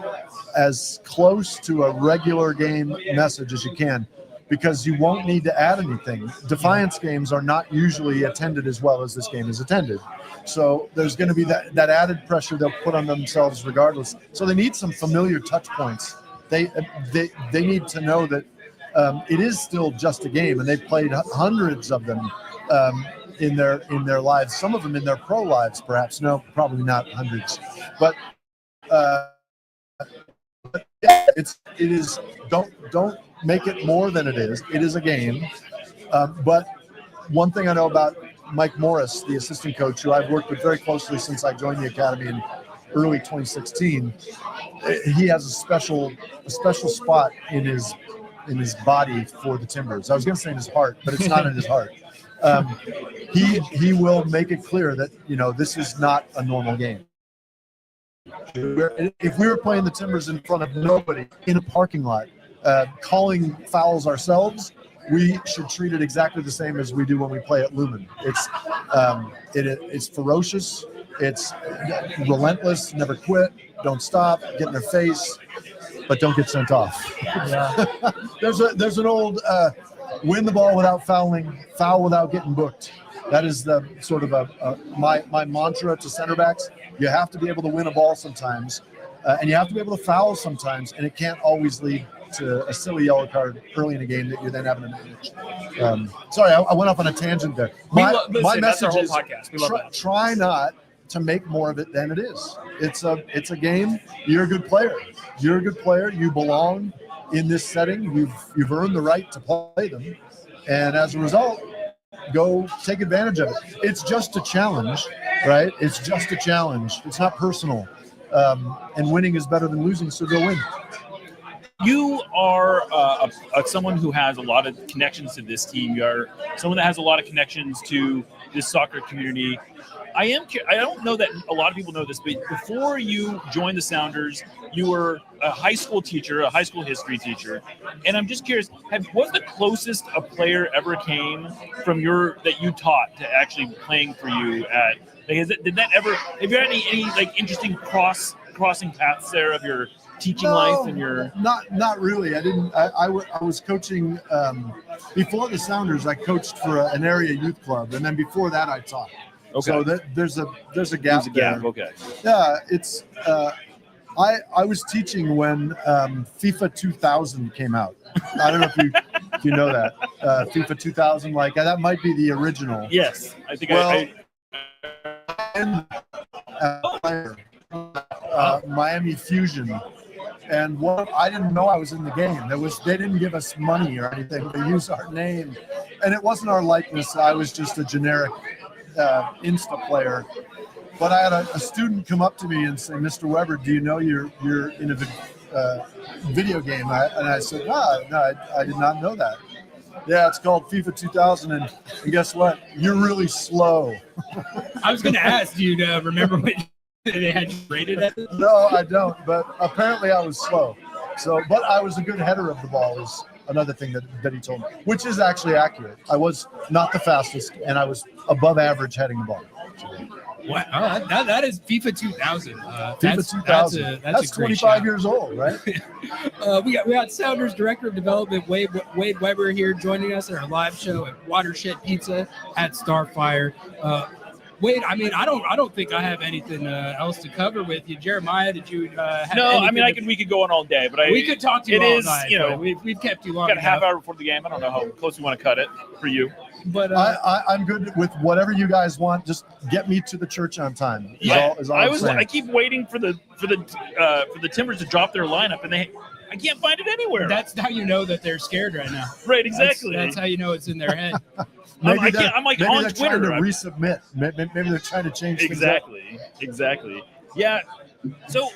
close to a regular game message as you can, because you won't need to add anything. Defiance games are not usually attended as well as this game is attended. So there's going to be that added pressure they'll put on themselves regardless. So they need some familiar touch points. They need to know that it is still just a game, and they've played hundreds of them in their lives. Some of them in their pro lives, perhaps. No, probably not hundreds. But yeah, it is. Don't make it more than it is. It is a game. But one thing I know about Mike Morris, the assistant coach, who I've worked with very closely since I joined the academy in early 2016, he has a special spot in his body for the Timbers. I was going to say in his heart, but it's not in his heart. He will make it clear that, you know, this is not a normal game. If we were playing the Timbers in front of nobody in a parking lot, calling fouls ourselves, we should treat it exactly the same as we do when we play at Lumen. It's ferocious. It's relentless. Never quit. Don't stop. Get in their face, but don't get sent off. Yeah. There's an old win the ball without fouling, foul without getting booked. That is the sort of my mantra to center backs. You have to be able to win a ball sometimes, and you have to be able to foul sometimes, and it can't always lead to a silly yellow card early in a game that you're then having to manage. Sorry, I went off on a tangent there. My that's our message whole is podcast. We love that. try not to make more of it than it is. It's a game. You're a good player. You're a good player. You belong in this setting. You've earned the right to play them, and as a result, go take advantage of it. It's just a challenge, right? It's just a challenge. It's not personal, and winning is better than losing. So go win. You are someone who has a lot of connections to this team. You are someone that has a lot of connections to this soccer community. I don't know that a lot of people know this, but before you joined the Sounders, you were a high school teacher, a high school history teacher. And I'm just curious, what's the closest a player ever came from that you taught to actually playing for you at? Like, have you had any like interesting crossing paths there of your teaching life and your? Not really. I didn't. I was coaching before the Sounders. I coached for an area youth club, and then before that, I taught. Okay. So there's a gap. There's a gap. There. Okay. Yeah, it's. I was teaching when FIFA 2000 came out. I don't know if you know that FIFA 2000. Like that might be the original. Yes, I think. Well, and Miami Fusion. And I didn't know I was in the game. They didn't give us money or anything. They used our name, and it wasn't our likeness. I was just a generic Insta player. But I had a student come up to me and say, "Mr. Weber, do you know you're in a video game?" And I said, no, I did not know that. Yeah, it's called FIFA 2000, and guess what? You're really slow. I was going to ask, do you remember what they had you rated at? No, I don't, but apparently I was slow. But I was a good header of the ball is another thing that he told me, which is actually accurate. I was not the fastest, and I was above average heading the ball. What? Oh, that is FIFA 2000. FIFA 2000. That's 25 years old, right? we got Sounders Director of Development Wade Weber here joining us at our live show at Watershed Pizza at Starfire. Wade, I mean, I don't think I have anything else to cover with you. Jeremiah, did you have No, I anything mean, we could go on all day, but we could talk to you all night. You know, we've kept you long got a half enough. hour before the game. I don't know how close you want to cut it for you. But I'm good with whatever you guys want. Just get me to the church on time. Is all I'm saying. I keep waiting for the Timbers to drop their lineup, and I can't find it anywhere. that's how you know that they're scared right now. Right, exactly. That's how you know it's in their head. I'm like maybe on they're Twitter. trying to resubmit. Maybe they're trying to change Exactly. Yeah. So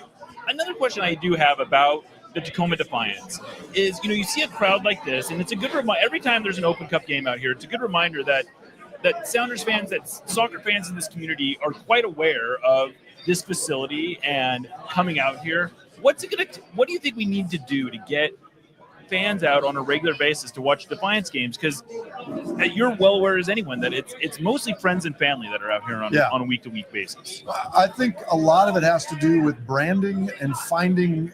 another question I do have about the Tacoma Defiance is, you see a crowd like this, and it's a good reminder. Every time there's an Open Cup game out here, it's a good reminder that Sounders fans, that soccer fans in this community are quite aware of this facility and coming out here. What do you think we need to do to get fans out on a regular basis to watch Defiance games? Because you're well aware as anyone that it's mostly friends and family that are out here on a week-to-week basis. I think a lot of it has to do with branding and finding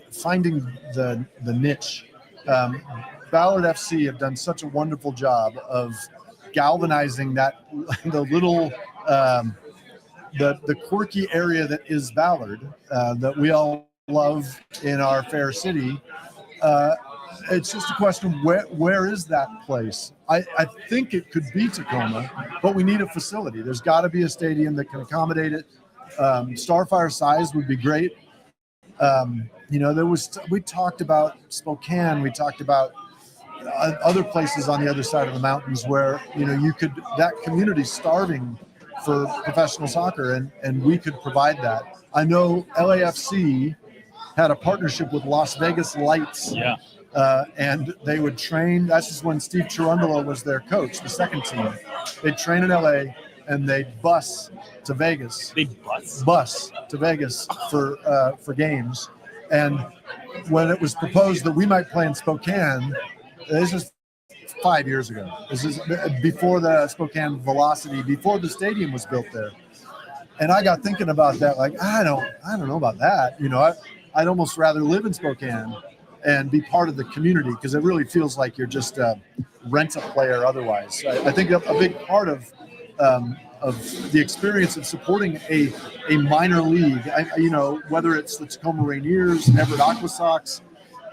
the niche. Ballard FC have done such a wonderful job of galvanizing the little the quirky area that is Ballard that we all love in our fair city. It's just a question of where is that place? I think it could be Tacoma, but we need a facility. There's got to be a stadium that can accommodate it. Starfire size would be great. We talked about Spokane. We talked about other places on the other side of the mountains where that community's starving for professional soccer, and we could provide that. I know LAFC had a partnership with Las Vegas Lights. Yeah. And they would train. That's just when Steve Cherundolo was their coach, the second team. They'd train in LA and they'd bus to Vegas. Bus to Vegas for games. And when it was proposed that we might play in Spokane, this is 5 years ago. This is before the Spokane Velocity, before the stadium was built there. And I got thinking about that. Like, I don't know about that. I'd almost rather live in Spokane and be part of the community, because it really feels like you're just rent a player otherwise. I think a big part of the experience of supporting a minor league, whether it's the Tacoma Rainiers, Everett Aqua Sox,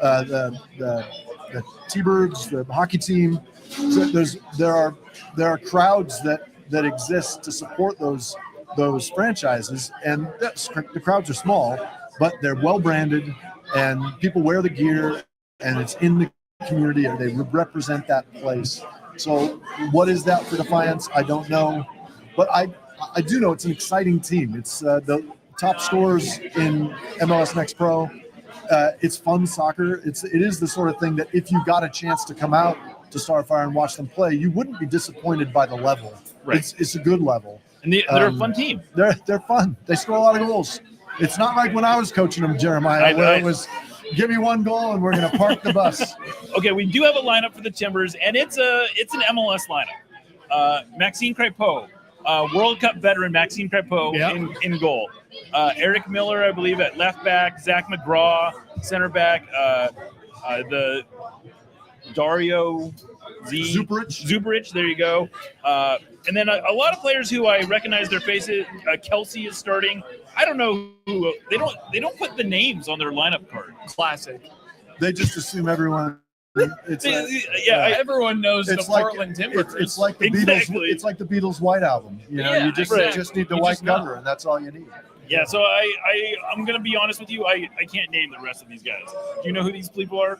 the T-Birds, the hockey team. So there are crowds that exist to support those franchises, and the crowds are small, but they're well branded. And people wear the gear, and it's in the community, and they represent that place. So what is that for Defiance? I don't know. But I do know it's an exciting team. It's the top scorers in MLS Next Pro. It's fun soccer. It is the sort of thing that if you got a chance to come out to Starfire and watch them play, you wouldn't be disappointed by the level. Right. It's a good level. And they're a fun team. They're fun. They score a lot of goals. It's not like when I was coaching them, Jeremiah, where it was, give me one goal and we're going to park the bus. Okay, we do have a lineup for the Timbers, and it's an MLS lineup. Maxime Crépeau, World Cup veteran Maxime Crépeau in goal. Eric Miller, I believe, at left back. Zach McGraw, center back. The Dario Zubrich, there you go. And then a lot of players who I recognize their faces. Kelsey is starting. I don't know who. They don't put the names on their lineup card. Classic. They just assume everyone It's Everyone knows it's the like- Portland Timbers. it's like the Exactly. Beatles. It's like the Beatles' White Album. You know, Yeah, you just right. just need the You white just know. cover, and that's all you need. Yeah, so I'm gonna be honest with you. I can't name the rest of these guys. Do you know who these people are?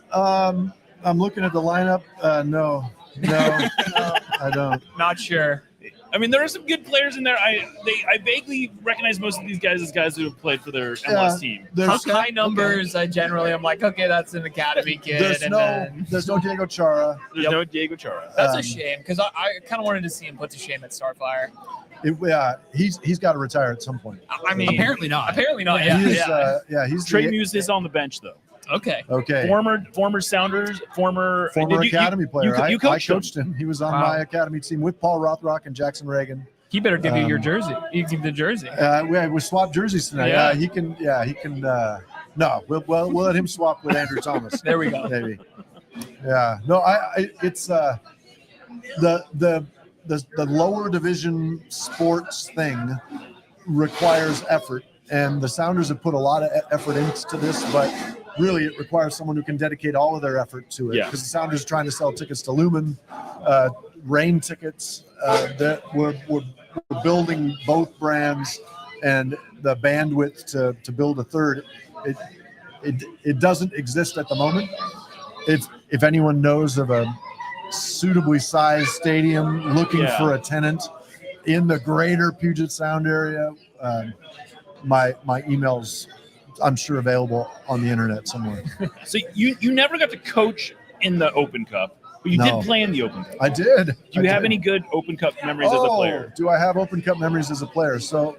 I'm looking at the lineup. No, I don't. Not sure. I mean, there are some good players in there. I vaguely recognize most of these guys as guys who have played for their MLS team. There's High numbers. I generally am like, okay, that's an academy kid. there's and no then, Diego Chara. There's no Diego Chara. that's a um, shame because I kind of wanted to see him put to shame at Starfire. He's got to retire at some point. I mean, Apparently not. Apparently not. Yeah. He's Trey the- Muse is on the bench though. Okay. Okay. Former Sounders, former Academy player. You I coached him. coached him. He was on Wow. my academy team with Paul Rothrock and Jackson Reagan. He better give you your jersey. You give the jersey. We swapped jerseys tonight. Yeah. He can. No, we'll let him swap with Andrew Thomas. There we go. Maybe. Yeah. No, it's the lower division sports thing requires effort, and the Sounders have put a lot of effort into this, but really it requires someone who can dedicate all of their effort to it. Yeah. Because the Sounders are trying to sell tickets to Lumen, rain tickets. That we're building both brands, and the bandwidth to build a third. It doesn't exist at the moment. If anyone knows of a suitably sized stadium looking for a tenant in the greater Puget Sound area, my email's I'm sure available on the internet somewhere. So you never got to coach in the Open Cup, but you No. did play in the Open Cup. I did. Do you have any good Open Cup memories as a player? Do I have Open Cup memories as a player? So,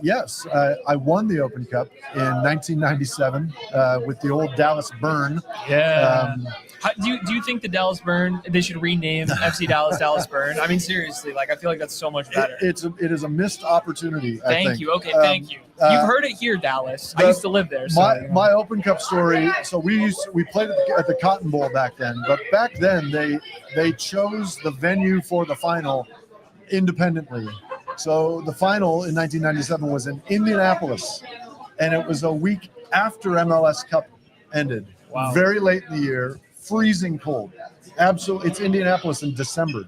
yes, I won the Open Cup in 1997 with the old Dallas Burn. Yeah. Do you think the Dallas Burn, they should rename FC Dallas Burn? I mean, seriously, like I feel like that's so much better. It is a missed opportunity. I Thank think. you. Okay, thank you. You've heard it here, Dallas. I used to live there. So, My Open Cup story. So we played at the Cotton Bowl back then, but back then they chose the venue for the final independently. So the final in 1997 was in Indianapolis, and it was a week after MLS Cup ended. Wow. Very late in the year, freezing cold. Absolutely, it's Indianapolis in December.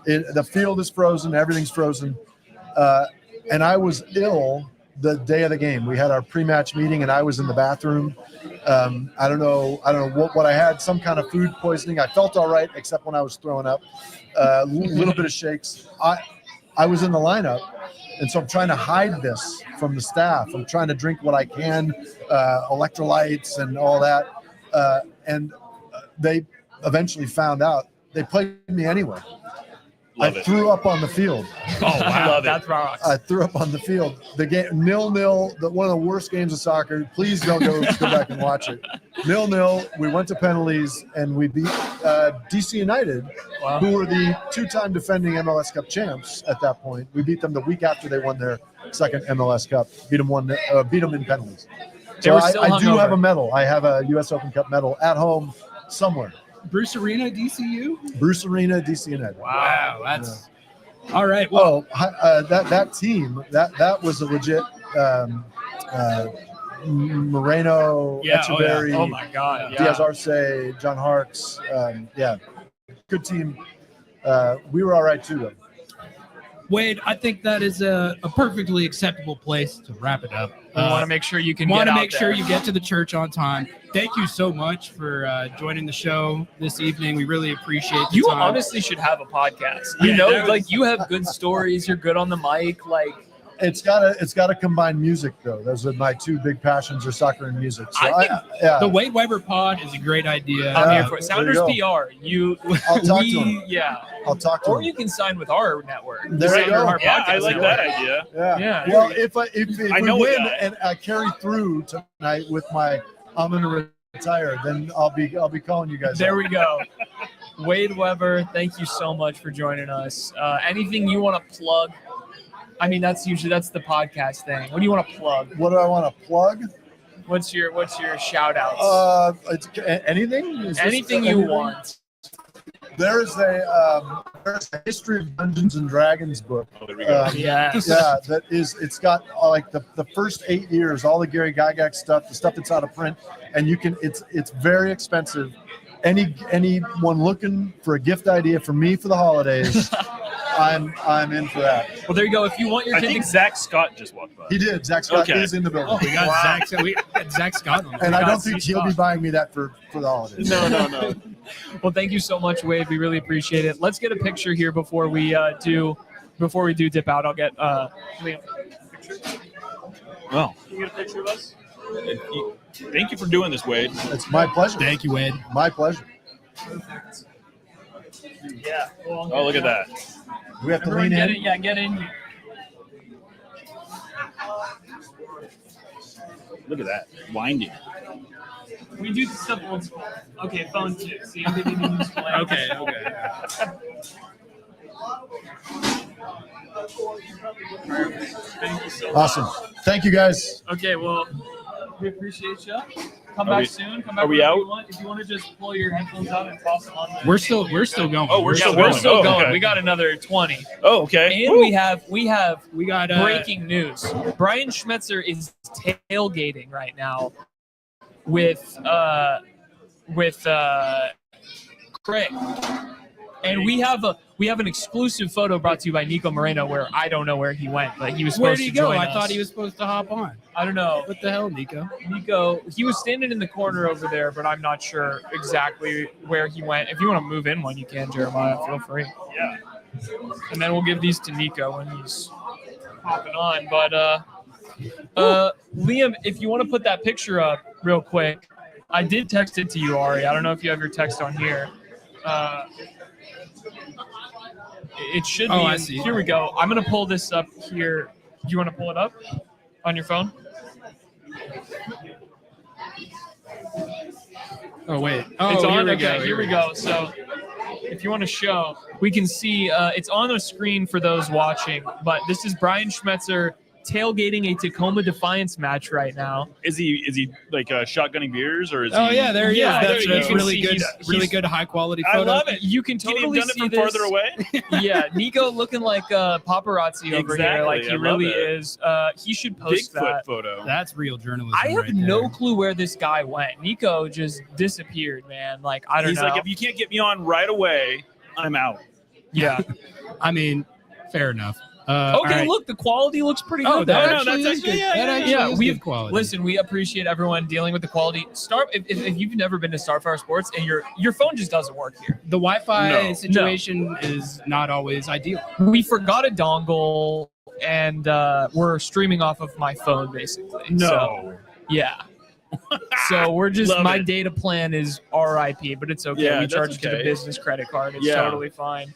The field is frozen, everything's frozen, and I was ill the day of the game. We had our pre-match meeting, and I was in the bathroom. I don't know what I had. Some kind of food poisoning. I felt all right, except when I was throwing up. A little bit of shakes. I was in the lineup, and so I'm trying to hide this from the staff. I'm trying to drink what I can, electrolytes and all that. And they eventually found out. They played me anyway. I threw up on the field. oh wow, Love it. that's rocks. I threw up on the field. The game 0-0. One of the worst games of soccer. Please don't go back and watch it. 0-0. We went to penalties and we beat DC United, Wow. who were the two-time defending MLS Cup champs at that point. We beat them the week after they won their second MLS Cup. Beat them in penalties. They So were still I do hungover. have a medal. I have a U.S. Open Cup medal at home somewhere. Bruce Arena, DCU. Bruce Arena, DC United. Wow, that's all right. Well, That team that was a legit Moreno, Echeverry, Oh my God. Yeah. Diaz Arce, John Harks. Good team. We were all right too, though. Wade, I think that is a perfectly acceptable place to wrap it up. We want to make sure you can Want get to out make sure there. you get to the church on time. Thank you so much for joining the show this evening. We really appreciate the You time. honestly should have a podcast. Yeah, You have good stories. You're good on the mic. Like, It's gotta combine music though. Those are my two big passions: are soccer and music. So I think yeah. the Wade Weber pod is a great idea. I'm here Yeah, for it. there you Sounders go. PR. I'll talk to him. Yeah. I'll talk to Or him. you can sign with our network. There Sign you with go. our Yeah, I podcast like network. that idea. Yeah. Yeah. Well, if I we know a win guy. and I carry through tonight with my I'm gonna retire, then I'll be calling you guys. There up. we go. Wade Weber, thank you so much for joining us. Anything you want to plug? I mean, that's the podcast thing. What do you want to plug? What do I want to plug? What's your shout outs? It's anything. Is this Anything you want. There's a history of Dungeons and Dragons book. Oh, there we go. Yes. Yeah, it's got like the first 8 years, all the Gary Gygax stuff, the stuff that's out of print, and it's very expensive, anyone looking for a gift idea for me for the holidays, I'm in for that. Well, there you go. If you want your I kid think to Zach Scott just walked by. He did. Zach Scott Okay. is in the building. Oh, we got Zach Scott on. And I got don't think C. he'll be Scott. buying me that for the holidays. No. Well, thank you so much, Wade. We really appreciate it. Let's get a picture here before we do dip out. I'll get Liam. Well, Can you get a picture of us? thank you for doing this, Wade. It's my pleasure. Thank you, Wade. My pleasure. Yeah. Well, Oh, look at that. We have to everyone lean get in. it. Yeah, get in here. Look at that. Winding. We do stuff old school. Okay, phone too. See, I'm giving you display. Okay. Thank you so much. Awesome. Thank you, guys. Okay, well, we appreciate you. Come Are back we- soon. Come back are we whenever out? you want. If you want to just pull your headphones out and toss them on the We're still going. Oh, we're Yeah, still we're going. still Oh, going. okay. We got another 20. Oh, okay. And Woo. we have We got breaking news. Brian Schmetzer is tailgating right now with Craig. And we have an exclusive photo brought to you by Niko Moreno where I don't know where he went, but he was supposed Where did he to go? join I us. thought he was supposed to hop on. I don't know. What the hell, Nico? Nico, he was standing in the corner over there, but I'm not sure exactly where he went. If you want to move in one, you can, Jeremiah. Feel free. Yeah. And then we'll give these to Nico when he's hopping on. But Liam, if you want to put that picture up real quick, I did text it to you, Ari. I don't know if you have your text on here. It should be. Oh, I see. Here we go. I'm going to pull this up here. Do you want to pull it up on your phone? Oh, wait. Oh, It's on. Here Here we go. So if you want to show, we can see it's on the screen for those watching. But this is Brian Schmetzer tailgating a Tacoma Defiance match right now. Is he like shotgunning beers or is Oh he? yeah, there he Yeah, is. there That's you that's can really see good. he's- Really good, high quality I photo. love it. You can Can you totally have done it see from this. farther away? Yeah, Nico looking like paparazzi over here, like he Exactly, I love really it. is. He should post Bigfoot that. photo. That's real journalism. I have right no there. clue where this guy went. Nico just disappeared, man. Like I don't He's know. like, if you can't get me on right away, I'm out. Yeah. I mean, fair enough. Okay, all right. look, the quality looks pretty Oh, good. that there. actually that's is good. actually- yeah, That yeah, actually yeah, is we've good quality. Listen, we appreciate everyone dealing with the quality. If you've never been to Starfire Sports and your phone just doesn't work here. The Wi-Fi No. situation is not always ideal. We forgot a dongle and we're streaming off of my phone basically. So, yeah. So we're just Love my it. data plan is RIP, but it's okay. Yeah, we that's charge to the okay. business credit card. It's Yeah. totally fine.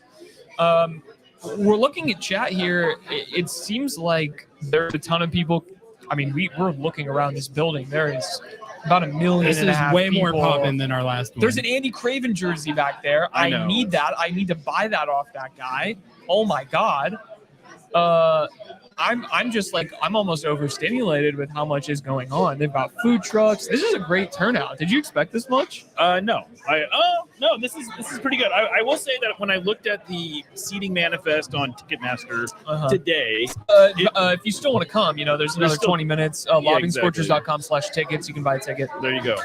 We're looking at chat here. It seems like there's a ton of people. I mean, we're looking around this building. There is about 1.5 million. This is way more people. popping than our last one. There's an Andy Craven jersey back there. I I know. need that. I need to buy that off that guy. Oh my god. I'm just like I'm almost overstimulated with how much is going on. They've got food trucks. This is a great turnout. Did you expect this much? No. No. This is pretty good. I will say that when I looked at the seating manifest on Ticketmaster Uh-huh. today, If you still want to come, there's another still- 20 minutes. Yeah, LobbingScorchers.com/tickets. You can buy a ticket. there you go.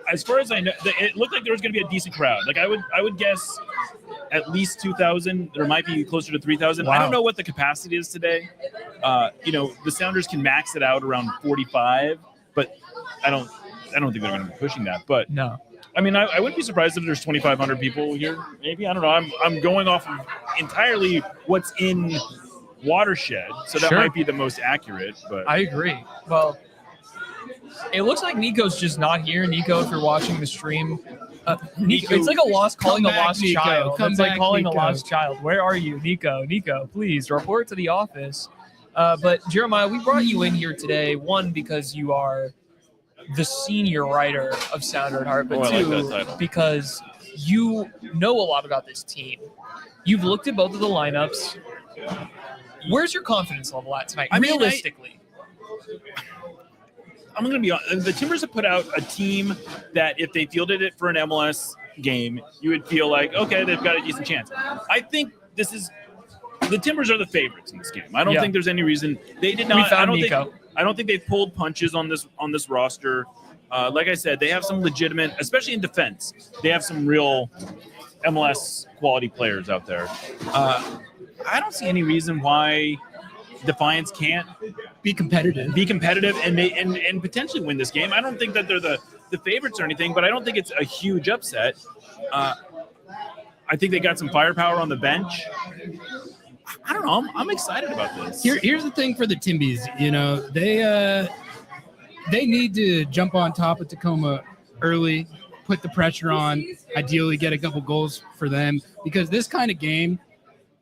As far as I know, it looked like there was going to be a decent crowd. Like I would guess at least 2,000. There might be closer to 3,000. I Wow. don't know what the capacity is today. The Sounders can max it out around 45, but I don't think they're going to be pushing that. But No. I mean, I wouldn't be surprised if there's 2,500 people here. Maybe, I don't know. I'm going off of entirely what's in Watershed, so that Sure. might be the most accurate. But I agree. Well, it looks like Nico's just not here. Nico, if you're watching the stream, Nico, it's like calling a back, lost Nico. child. Come It's like back, calling Nico. a lost child. Where are you, Nico? Nico, please report to the office. But Jeremiah, we brought you in here today, one, because you are the senior writer of Sounder at Heart, but Oh, I like two, that title. because you know a lot about this team. You've looked at both of the lineups. Where's your confidence level at tonight? I mean, Realistically. I'm going to be honest. The Timbers have put out a team that if they fielded it for an MLS game, you would feel like, okay, they've got a decent chance. I think the Timbers are the favorites in this game. I don't Yeah. think there's any reason they did not. We found I don't Nico. think they've pulled punches on this roster. Like I said, they have some legitimate, especially in defense, they have some real MLS quality players out there. I don't see any reason why Defiance can't Be competitive. and potentially win this game. I don't think that they're the favorites or anything, but I don't think it's a huge upset. I think they got some firepower on the bench. I don't know. I'm excited about this. Here's the thing for the Timbies. They need to jump on top of Tacoma early, put the pressure on, ideally get a couple goals for them, because this kind of game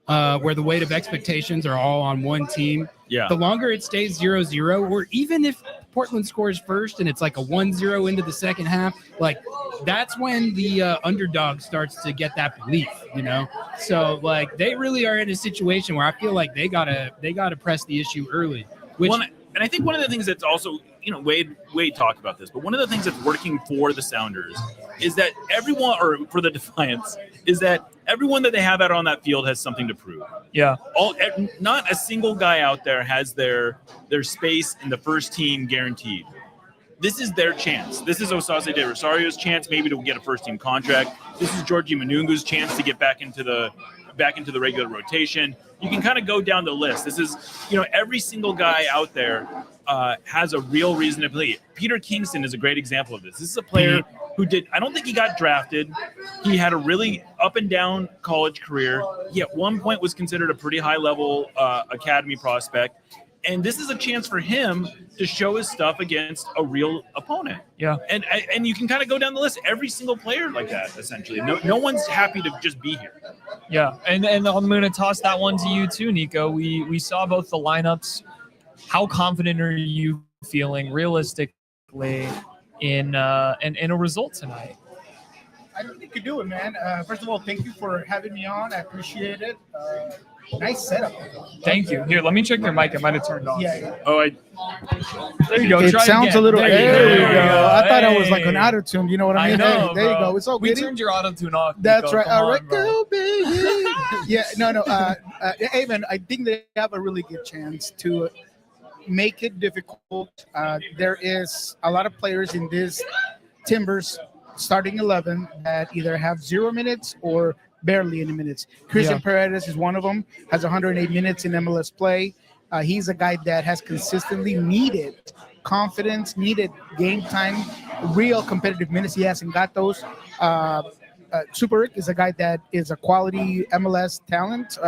where the weight of expectations are all on one team, the longer it stays 0-0, or even if Portland scores first and it's like a 1-0 into the second half, like that's when the underdog starts to get that belief, So like they really are in a situation where I feel like they gotta press the issue early. And I think one of the things that's also, Wade talked about this, but one of the things that's working for the Sounders is that everyone, or for the Defiance, is that everyone that they have out on that field has something to prove. Yeah. Not a single guy out there has their space in the first team guaranteed. This is their chance. This is Osase de Rosario's chance maybe to get a first team contract. This is Georgie Manungu's chance to get back into the regular rotation. You can kind of go down the list. This is, every single guy out there has a real reason to play. Peter Kingston is a great example of this. This is a player who I don't think he got drafted. He had a really up and down college career. He at one point was considered a pretty high level academy prospect. And this is a chance for him to show his stuff against a real opponent. Yeah. And you can kind of go down the list. Every single player like that, essentially. No one's happy to just be here. Yeah. And I'm going to toss that one to you too, Niko. We saw both the lineups. How confident are you feeling realistically in a result tonight? I think they could do it, man. First of all, thank you for having me on. I appreciate it. Nice setup. Thank you. Here, let me check your mic. It might have turned off. Yeah. Oh, there you go. It Try sounds again. a little. There we go. I thought I was like Hey. an auto tune. You know what I mean? know, there you bro. go. It's all We good. turned your auto tune off. That's Niko. right. Come All right, on, bro. go baby. Yeah. No. Hey, man. I think they have a really good chance to make it difficult. There is a lot of players in this Timbers starting 11 that either have 0 minutes or barely any minutes. Christian Paredes is one of them, has 108 minutes in MLS play. He's a guy that has consistently needed confidence, needed game time, real competitive minutes. He hasn't got those. Super Rick is a guy that is a quality MLS talent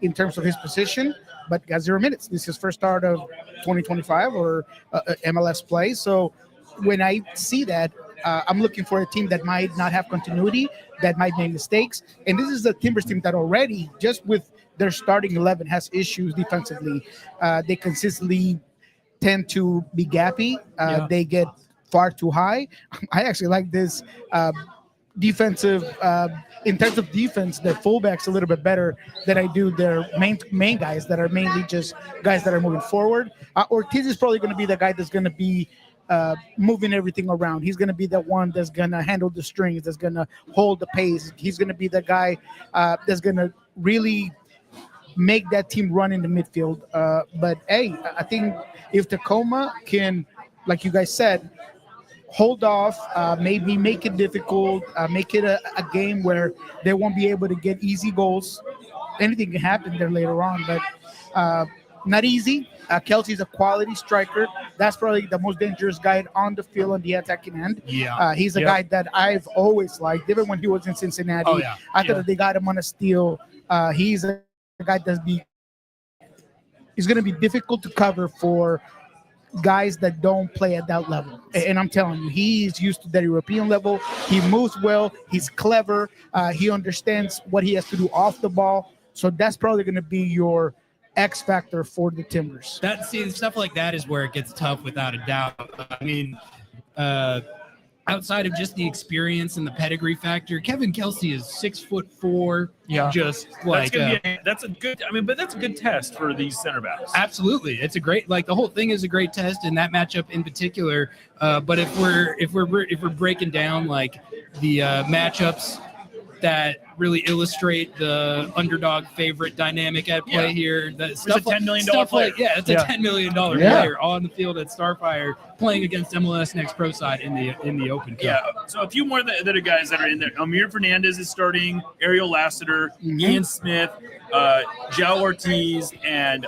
in terms of his position, but got 0 minutes. This is his first start of 2025 or MLS play. So when I see that, I'm looking for a team that might not have continuity, that might make mistakes. And this is the Timbers team that already, just with their starting 11, has issues defensively. They consistently tend to be gappy. They get far too high. I actually like this defensive, in terms of defense, their fullbacks a little bit better than I do their main guys that are mainly just guys that are moving forward. Ortiz is probably going to be the guy that's going to be moving everything around. He's going to be the one that's going to handle the strings, that's going to hold the pace. He's going to be the guy that's going to really make that team run in the midfield. But, hey, I think if Tacoma can, like you guys said, hold off, maybe make it difficult, make it a game where they won't be able to get easy goals. Anything can happen there later on, but not easy. Kelsey's a quality striker. That's probably the most dangerous guy on the field on the attacking end. Yeah. He's a guy that I've always liked, even when he was in Cincinnati. Oh, yeah. I thought that they got him on a steal. He's a guy he's going to be difficult to cover for guys that don't play at that level. And I'm telling you, he's used to that European level. He moves well. He's clever. He understands what he has to do off the ball. So that's probably going to be your X factor for the Timbers. Stuff like that is where it gets tough, without a doubt. I mean, outside of just the experience and the pedigree factor, Kevin Kelsey is 6'4". Yeah. Just like that's a good test for these center backs. absolutely, it's a great, like, the whole thing is a great test in that matchup in particular. But if we're breaking down like the matchups that really illustrate the underdog favorite dynamic at play here. That It's a $10 million player. It's a $10 million player on the field at Starfire playing against MLS Next Pro side in the Open Cup. Yeah, so a few more that are guys that are in there. Amir Fernandez is starting, Ariel Lassiter, Ian Smith, João Ortiz, and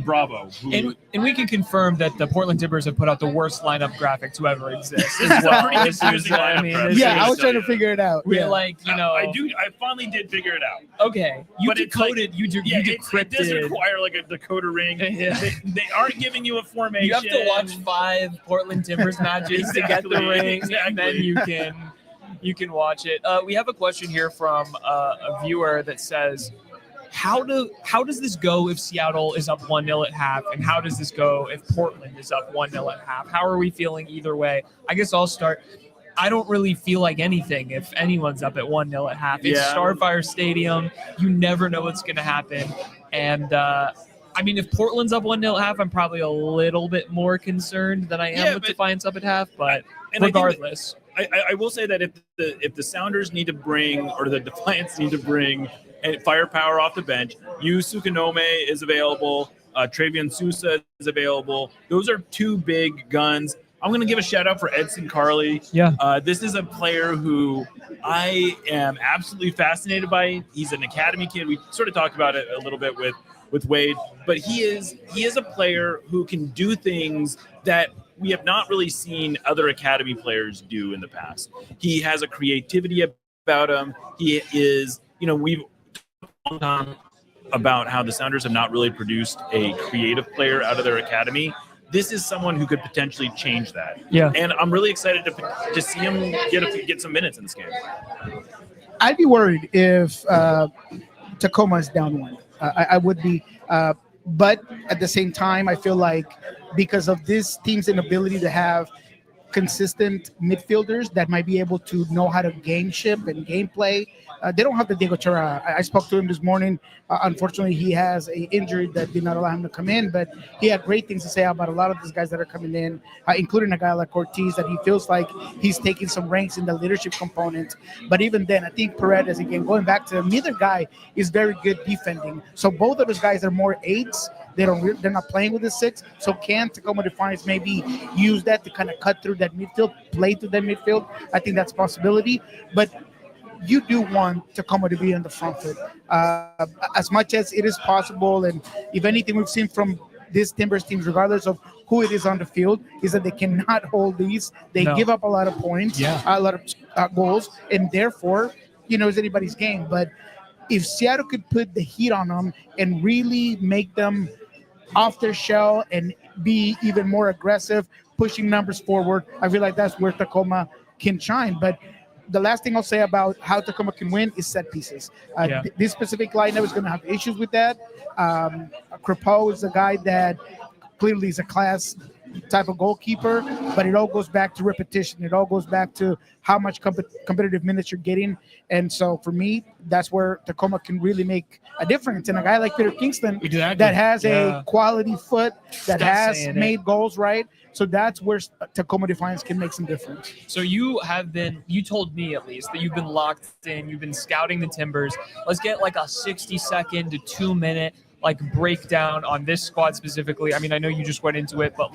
Bravo. And we can confirm that the Portland Timbers have put out the worst lineup graphic to ever exist. This is a pretty confusing lineup. I was trying to figure it out. We're like, I finally did figure it out. Okay, you But it's decoded. like- you decrypted. It does require like a decoder ring. Yeah. They aren't giving you a formation. You have to watch 5 Portland Timbers matches to get the ring, and then you can watch it. We have a question here from a viewer that says, how does this go if Seattle is up 1-0 at half, and how does this go if Portland is up 1-0 at half? How are we feeling either way? I guess I'll start. I don't really feel like anything if anyone's up at 1-0 at half. It's Starfire Stadium. You never know what's going to happen. And, I mean, if Portland's up 1-0 at half, I'm probably a little bit more concerned than I am with Defiance up at half. But regardless. I will say that if the Sounders need to bring, or the Defiance need to bring firepower off the bench, Yu Sukanome is available. Travian Sousa is available. Those are 2 big guns. I'm going to give a shout out for Edson Carley. Yeah. This is a player who I am absolutely fascinated by. He's an academy kid. We sort of talked about it a little bit with Wade, but he is a player who can do things that we have not really seen other academy players do in the past. He has a creativity about him. He is, we've talked about how the Sounders have not really produced a creative player out of their academy. This is someone who could potentially change that. Yeah. And I'm really excited to see him get some minutes in this game. I'd be worried if Tacoma is down 1. I would be. But at the same time, I feel like because of this team's inability to have consistent midfielders that might be able to know how to game ship and gameplay, they don't have the Diego Chara. I spoke to him this morning. Unfortunately, he has an injury that did not allow him to come in, but he had great things to say about a lot of these guys that are coming in, including a guy like Ortiz, that he feels like he's taking some ranks in the leadership component. But even then, I think Paredes, again, going back to him, neither guy is very good defending. So both of those guys are more 8s. They're not playing with the 6. So can Tacoma Defiance maybe use that to kind of cut through that midfield, play through that midfield? I think that's a possibility. But you do want Tacoma to be on the front foot as much as it is possible. And if anything we've seen from these Timbers teams, regardless of who it is on the field, is that they cannot hold these. They give up a lot of points, a lot of goals, and therefore, it's anybody's game. But if Seattle could put the heat on them and really make them off their shell and be even more aggressive, pushing numbers forward, I feel like that's where Tacoma can shine. But the last thing I'll say about how Tacoma can win is set pieces. This specific lineup is going to have issues with that. Crepeau is a guy that clearly is a class type of goalkeeper, but it all goes back to repetition. It all goes back to how much competitive minutes you're getting. And so for me, that's where Tacoma can really make a difference. And a guy like Peter Kingston that has a quality foot, that has made goals, right? So that's where Tacoma Defiance can make some difference. So you told me at least that you've been locked in, you've been scouting the Timbers. Let's get like a 60-second to 2-minute breakdown on this squad specifically. I mean, I know you just went into it, but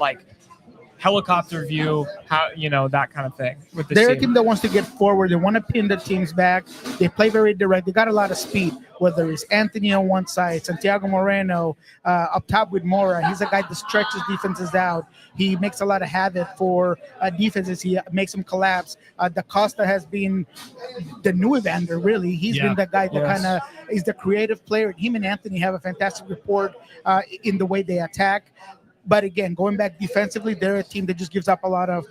helicopter view, how that kind of thing. With this They're a team that wants to get forward. They want to pin the teams back. They play very direct. They got a lot of speed. Whether it's Anthony on one side, Santiago Moreno up top with Mora. He's a guy that stretches defenses out. He makes a lot of havoc for defenses. He makes them collapse. Da Costa has been the new Evander, really. He's been the guy that kind of is the creative player. Him and Anthony have a fantastic rapport in the way they attack. But again, going back defensively, they're a team that just gives up a lot of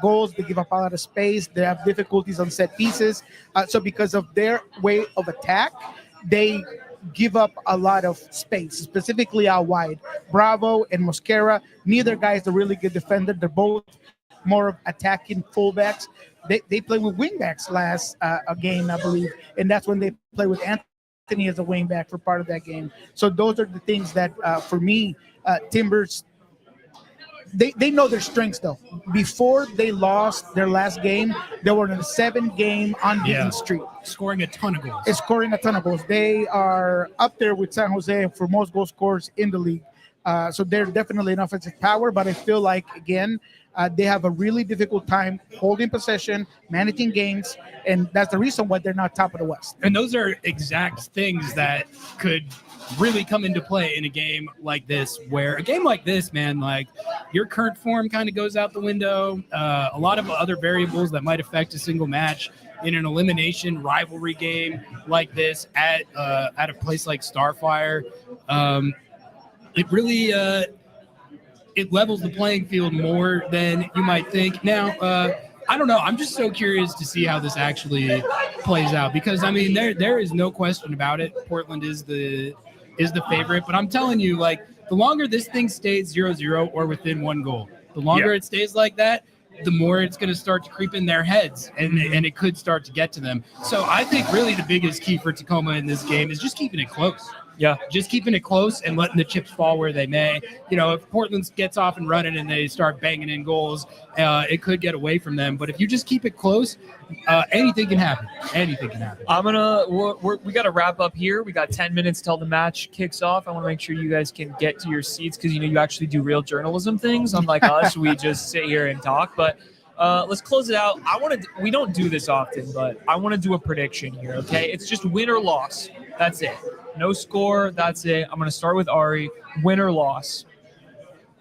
goals. They give up a lot of space. They have difficulties on set pieces. So because of their way of attack, they give up a lot of space, specifically out wide. Bravo and Mosquera, neither guy is a really good defender. They're both more of attacking fullbacks. They played with wingbacks last game, I believe, and that's when they play with Anthony as a wingback for part of that game. So those are the things that, for me, Timbers, they know their strengths, though. Before they lost their last game, they were in a 7-game unbeaten streak. scoring a ton of goals. Is scoring a ton of goals. They are up there with San Jose for most goal scorers in the league. So they're definitely an offensive power, but I feel like, again, they have a really difficult time holding possession, managing games, and that's the reason why they're not top of the West. And those are exact things that could really come into play in a game like this, where a game like this, man, like your current form kind of goes out the window. A lot of other variables that might affect a single match in an elimination rivalry game like this at a place like Starfire. It really it levels the playing field more than you might think. Now, I don't know. I'm just so curious to see how this actually plays out, because I mean, there is no question about it. Portland is the favorite, but I'm telling you, like, the longer this thing stays 0-0 or within one goal, the longer it stays like that, the more it's going to start to creep in their heads, and it could start to get to them. So I think really the biggest key for Tacoma in this game is just keeping it close. Yeah, just keeping it close and letting the chips fall where they may. You know, if Portland gets off and running and they start banging in goals, it could get away from them. But if you just keep it close, anything can happen. Anything can happen. We got to wrap up here. We got 10 minutes till the match kicks off. I want to make sure you guys can get to your seats, because you actually do real journalism things, unlike us. We just sit here and talk. But let's close it out. We don't do this often, but I want to do a prediction here. Okay, it's just win or loss. That's it. No score. That's it. I'm going to start with Ari. Win or loss?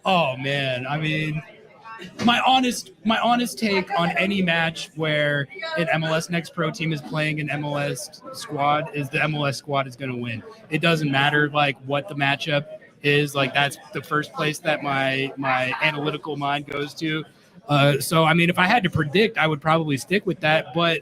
Oh man, I mean, my honest take on any match where an MLS Next Pro team is playing an MLS squad is the MLS squad is going to win. It doesn't matter like what the matchup is. Like, that's the first place that my analytical mind goes to. So I mean, if I had to predict, I would probably stick with that. But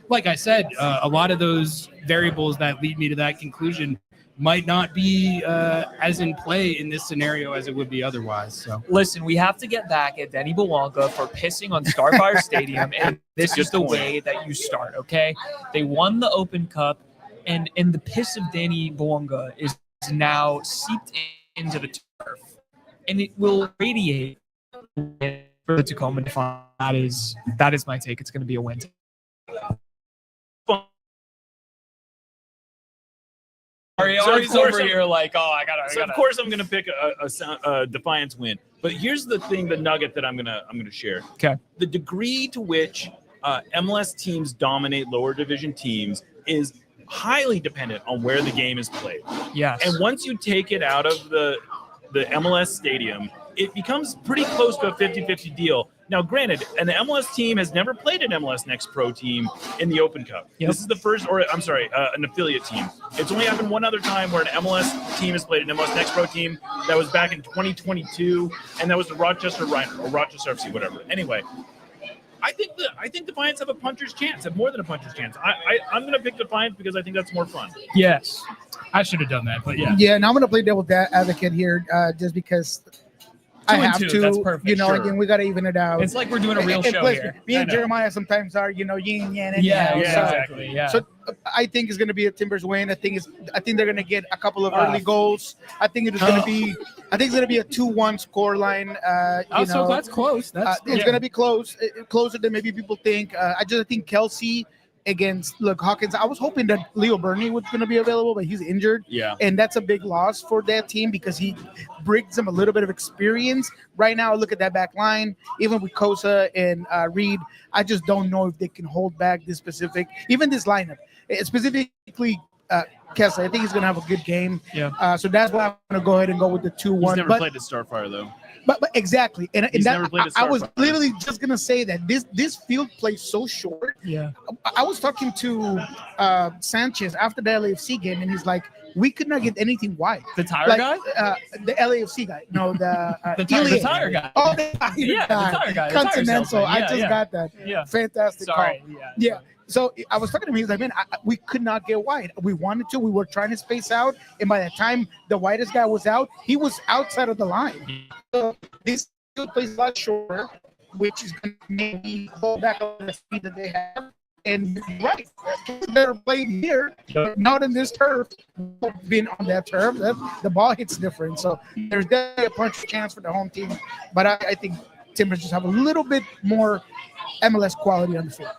like I said, a lot of those variables that lead me to that conclusion might not be as in play in this scenario as it would be otherwise. So listen, we have to get back at Denny Bouanga for pissing on Starfire Stadium, and this is the way that you start. Okay, they won the Open Cup, and the piss of Denny Bouanga is now seeped into the turf, and it will radiate for the Tacoma Defiance. That is my take. It's going to be a win. Ari's over here like, oh, I gotta. Of course, I'm going to pick a Defiance win. But here's the thing, the nugget that I'm gonna share. Okay. The degree to which MLS teams dominate lower division teams is highly dependent on where the game is played. Yes. And once you take it out of the MLS stadium, it becomes pretty close to a 50-50 deal. Now, granted, an MLS team has never played an MLS Next Pro team in the Open Cup. Yep. This is the first, an affiliate team. It's only happened one other time where an MLS team has played an MLS Next Pro team. That was back in 2022, and that was the Rochester Rhino, or Rochester FC, whatever. Anyway, I think Defiance have a puncher's chance, have more than a puncher's chance. I'm going to pick Defiance because I think that's more fun. yes, I should have done that, but yeah. Yeah, and I'm going to play devil's advocate here just because I have to. That's perfect. Again, we got to even it out. It's like we're doing a real show plus, here. Me and Jeremiah sometimes are, yin and yang. Yeah, So- exactly. Yeah. So I think it's going to be a Timbers win. I think they're going to get a couple of early goals. I think it's going to be a 2-1 score line. So that's close. It's going to be close, closer than maybe people think. I think Kelsey against Hawkins. I was hoping that Leo Burney was going to be available, but he's injured. Yeah. And that's a big loss for that team because he brings them a little bit of experience. Right now, look at that back line. Even with Kosa and Reed, I just don't know if they can hold back this lineup. Specifically, Kessler, I think he's going to have a good game. Yeah. So that's why I'm going to go ahead and go with the 2-1. He's never played at Starfire, though. But exactly, and never played at I was Starfire. literally just gonna say that this field plays so short. Yeah. I was talking to Sanchez after the LAFC game, and he's like, "We could not get anything wide." The tire guy, guy? the LAFC guy. No, the The tire guy. Oh, the tire guy. Continental. I just got that. Yeah. Fantastic. Sorry. Call. Yeah. So I was talking to him. He was like, "Man, we could not get wide. We wanted to. We were trying to space out, and by the time the widest guy was out, he was outside of the line. So this field plays a lot shorter, which is going to maybe hold back on the speed that they have. And right, they're playing here, but not in this turf. Being on that turf, the ball hits different. So there's definitely a punch chance for the home team. But I think Timbers just have a little bit more MLS quality on the field.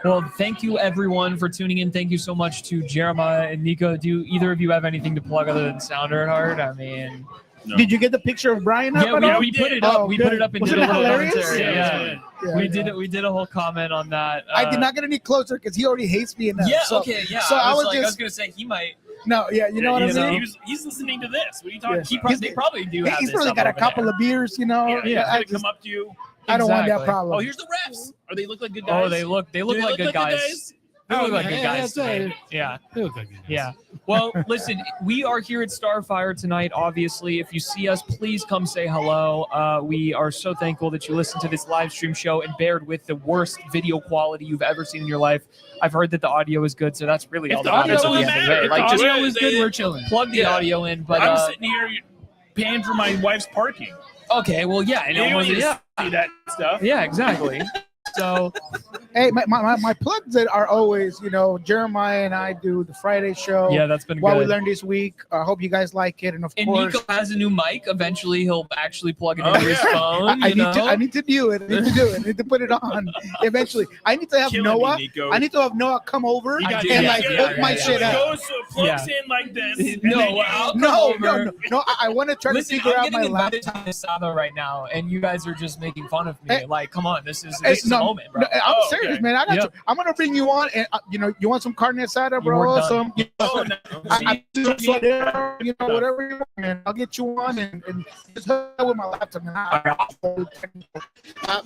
Well, thank you everyone for tuning in. Thank you so much to Jeremiah and Niko. Do either of you have anything to plug other than Sounder at Heart? I mean, No. Did you get the picture of Brian up at all? we put it up. Oh, we good. put it up and Wasn't did a it little hilarious? commentary. Yeah. We did it. We did a whole comment on that. I did not get any closer because he already hates me enough. Yeah. So, Okay. Yeah. So I was I was just gonna say he might. no. Yeah. You know what I mean? He's listening to this. What are you talking Yeah. about? They probably do have He's this really up got a over couple there. of beers. You know. Yeah, he's I, gonna just, come up to you. I don't want that Exactly. problem. Oh, here's the refs. Are they look like good guys? Oh, they look like good guys. They look like good guys. Yeah, to me. Yeah. They look like good guys. Yeah. Well, listen, we are here at Starfire tonight, obviously. If you see us, please come say hello. We are so thankful that you listened to this live stream show and bared with the worst video quality you've ever seen in your life. I've heard that the audio is good, so that's really If all the that matters audio at is the end of bad, it. if Like, the just audio is good, we're chilling. plug the audio in. But I'm sitting here paying for my wife's parking. okay, well, yeah. And You don't need yeah. to see that stuff. Yeah, exactly. So, Hey, my plugs that are always, Jeremiah and I do the Friday show. yeah, that's been What we good. learned this week. I hope you guys like it, and of And course, Niko has a new mic. Eventually, he'll actually plug it Oh, into his yeah. phone. I you need know? to. I need to do it. I need to do it. I need to put it on. Eventually, I need to have Killing Noah. me, Niko. I need to have Noah come over I and do, yeah, like yeah, hook my yeah, shit yeah. up. Goes, plugs in like this. and No, then you- I'll come No, over. no. I want to try Listen, to figure I'm out my getting invited laptop. to Asada right now, and you guys are just making fun of me. Hey. Like, come on, this is Hey, a moment, bro. no, I'm Oh, serious, okay. man. I got Yeah. you. I'm gonna bring you on, and you want some carne asada, You were bro? done. Some, Oh, no. I whatever you want, man. I'll get you on and just hook up with my laptop, man.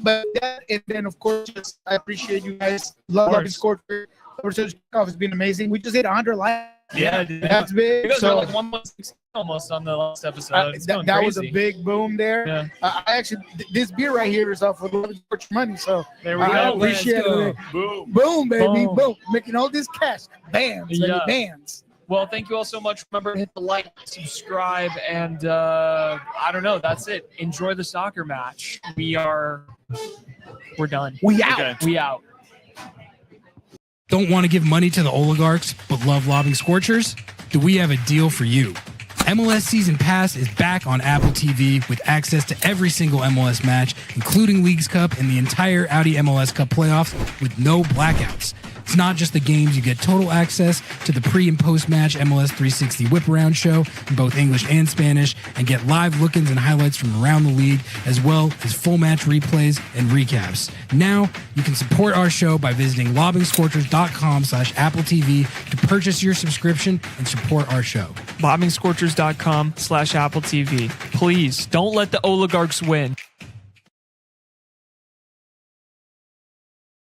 But that, and then of course, just, I appreciate you guys. Lobbing Scorchers Kickoff has been amazing. We just hit 100 likes. Yeah, dude. That's You big. guys are So like 1.6 almost on the last episode. It's going that was a crazy. big boom there. Yeah. I actually, this beer right here is off of Lobbing Scorchers money, so There we I go. appreciate it. Boom. Boom, baby, Boom. boom. Making all this cash. Bands, baby, Yeah. bands. Well, thank you all so much. Remember to hit the like, subscribe, and I don't know. That's it. Enjoy the soccer match. We're done. We out. Okay. We out. Don't want to give money to the oligarchs, but love Lobbing Scorchers? Do we have a deal for you? MLS Season Pass is back on Apple TV with access to every single MLS match, including Leagues Cup and the entire Audi MLS Cup playoffs with no blackouts. It's not just the games, you get total access to the pre- and post-match MLS 360 whip-around show in both English and Spanish, and get live look-ins and highlights from around the league, as well as full match replays and recaps. Now, you can support our show by visiting lobbingscorchers.com/Apple TV to purchase your subscription and support our show. LobbingScorchers.com/Apple TV. Please don't let the oligarchs win.